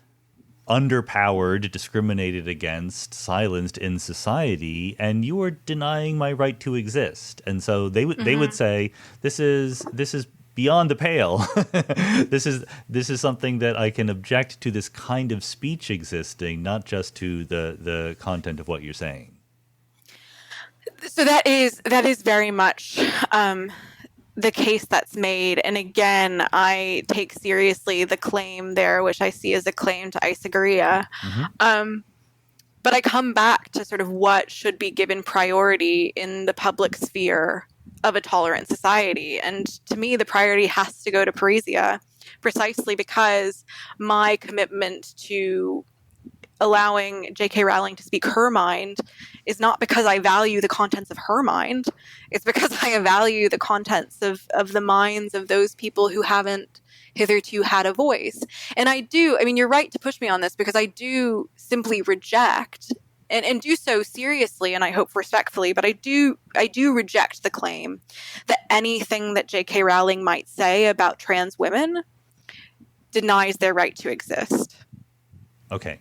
underpowered, discriminated against, silenced in society, and you are denying my right to exist. And so they would say, this is beyond the pale. This is something that I can object to, this kind of speech existing, not just to the content of what you're saying. So that is very much the case that's made. And again, I take seriously the claim there, which I see as a claim to Igoria. But I come back to sort of what should be given priority in the public sphere of a tolerant society. And to me, the priority has to go to Parisia, precisely because my commitment to allowing J.K. Rowling to speak her mind is not because I value the contents of her mind. It's because I value the contents of the minds of those people who haven't hitherto had a voice. And you're right to push me on this, because I do simply reject, and do so seriously, and I hope respectfully, but I do reject the claim that anything that J.K. Rowling might say about trans women denies their right to exist. Okay.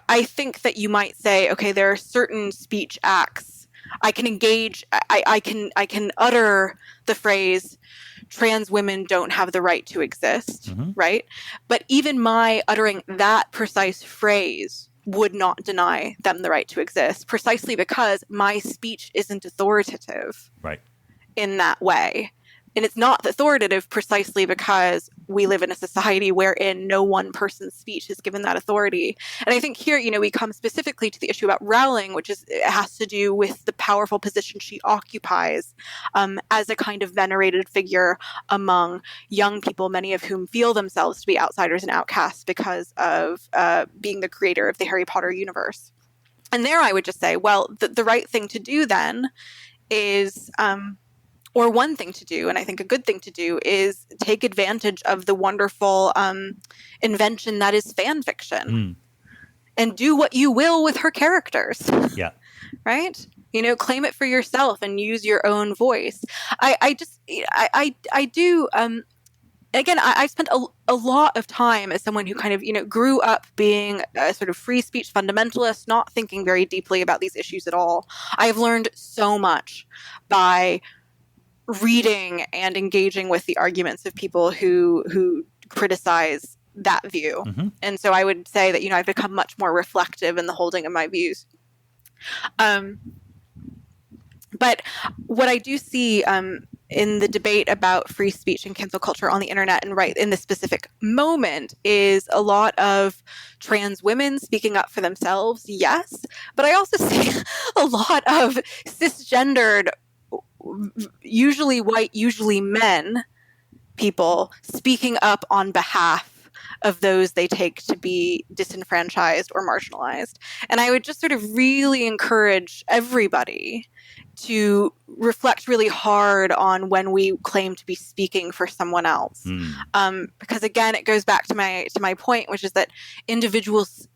I think that you might say, okay, there are certain speech acts I can engage. I can utter the phrase, trans women don't have the right to exist, right? But even my uttering that precise phrase would not deny them the right to exist, precisely because my speech isn't authoritative, right, in that way. and it's not authoritative precisely because we live in a society wherein no one person's speech is given that authority. And I think here, we come specifically to the issue about Rowling, which it has to do with the powerful position she occupies as a kind of venerated figure among young people, many of whom feel themselves to be outsiders and outcasts because of being the creator of the Harry Potter universe. And there I would just say, well, the right thing to do then is... or one thing to do, and I think a good thing to do, is take advantage of the wonderful invention that is fan fiction and do what you will with her characters. Yeah. Right? Claim it for yourself and use your own voice. I do... Again, I've spent a lot of time as someone who kind of, grew up being a sort of free speech fundamentalist, not thinking very deeply about these issues at all. I have learned so much by reading and engaging with the arguments of people who criticize that view. Mm-hmm. And so I would say that, I've become much more reflective in the holding of my views. But what I do see in the debate about free speech and cancel culture on the internet and right in this specific moment is a lot of trans women speaking up for themselves, yes. But I also see a lot of cisgendered, usually white, usually men people speaking up on behalf of those they take to be disenfranchised or marginalized. And I would just sort of really encourage everybody to reflect really hard on when we claim to be speaking for someone else. Because again, it goes back to my point, which is that individuals,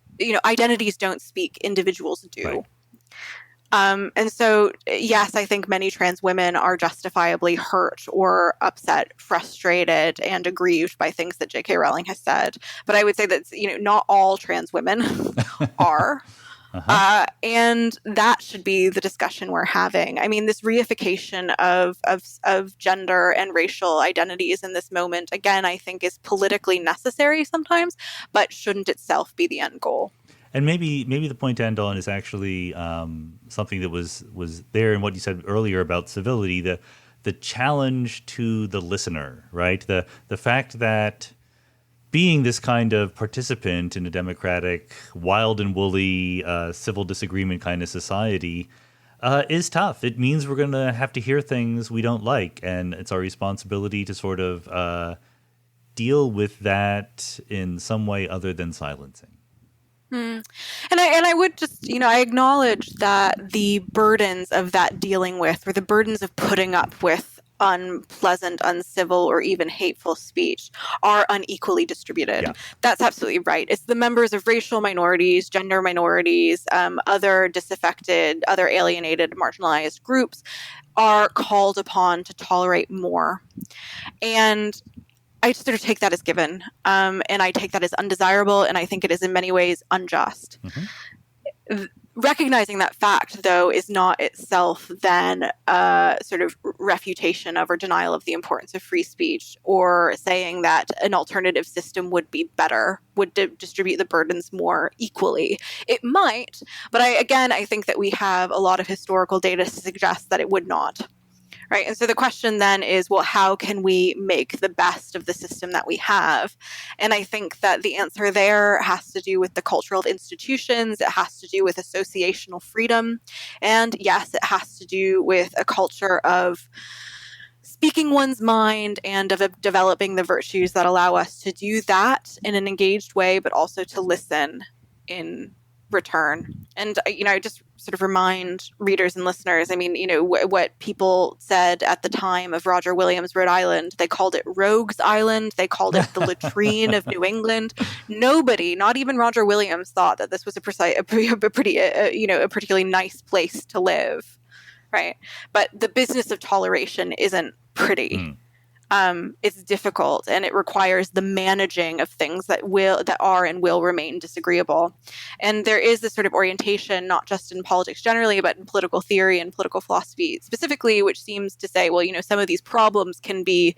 identities don't speak, individuals do. Right. And so, yes, I think many trans women are justifiably hurt or upset, frustrated, and aggrieved by things that J.K. Rowling has said. But I would say that, not all trans women are. And that should be the discussion we're having. I mean, this reification of gender and racial identities in this moment, again, I think is politically necessary sometimes, but shouldn't itself be the end goal. And maybe the point to end on is actually something that was there in what you said earlier about civility, the challenge to the listener, right? The fact that being this kind of participant in a democratic, wild and woolly, civil disagreement kind of society is tough. It means we're going to have to hear things we don't like, and it's our responsibility to sort of deal with that in some way other than silencing. And I would just, I acknowledge that the burdens of that dealing with, or the burdens of putting up with unpleasant, uncivil, or even hateful speech are unequally distributed. Yeah. That's absolutely right. It's the members of racial minorities, gender minorities, other disaffected, other alienated, marginalized groups are called upon to tolerate more. And I just sort of take that as given, and I take that as undesirable, and I think it is in many ways unjust. Recognizing that fact, though, is not itself then a sort of refutation of or denial of the importance of free speech, or saying that an alternative system would be better, would distribute the burdens more equally. It might, but I think that we have a lot of historical data to suggest that it would not. Right. And so the question then is, well, how can we make the best of the system that we have? And I think that the answer there has to do with the cultural institutions. It has to do with associational freedom. And yes, it has to do with a culture of speaking one's mind and of developing the virtues that allow us to do that in an engaged way, but also to listen in return. And, I just sort of remind readers and listeners, what people said at the time of Roger Williams' Rhode Island, they called it Rogues Island. They called it the latrine of New England. Nobody, not even Roger Williams, thought that this was a particularly nice place to live. Right. But the business of toleration isn't pretty. It's difficult, and it requires the managing of things that are and will remain disagreeable. And there is this sort of orientation, not just in politics generally, but in political theory and political philosophy specifically, which seems to say, well, some of these problems can be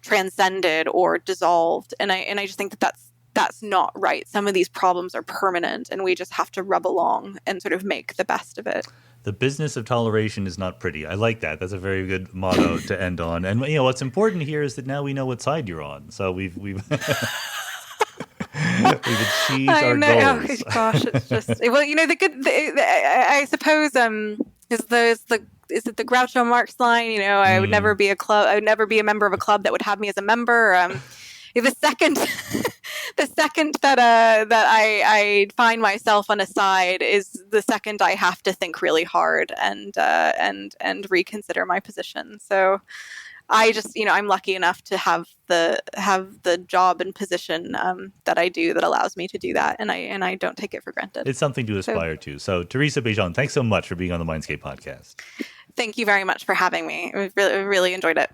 transcended or dissolved. And I just think that that's not right. Some of these problems are permanent, and we just have to rub along and sort of make the best of it. The business of toleration is not pretty. I like that. That's a very good motto to end on. And what's important here is that now we know what side you're on. So we've we've achieved our goals. Oh, gosh, it's just well, I suppose is it the Groucho Marx line? I would never be I would never be a member of a club that would have me as a member. The second the second that I find myself on a side is the second I have to think really hard and reconsider my position. So I just, I'm lucky enough to have the job and position that I do that allows me to do that, and I don't take it for granted. It's something to aspire to. So Teresa Bejan, thanks so much for being on the Mindscape podcast. Thank you very much for having me. I really enjoyed it.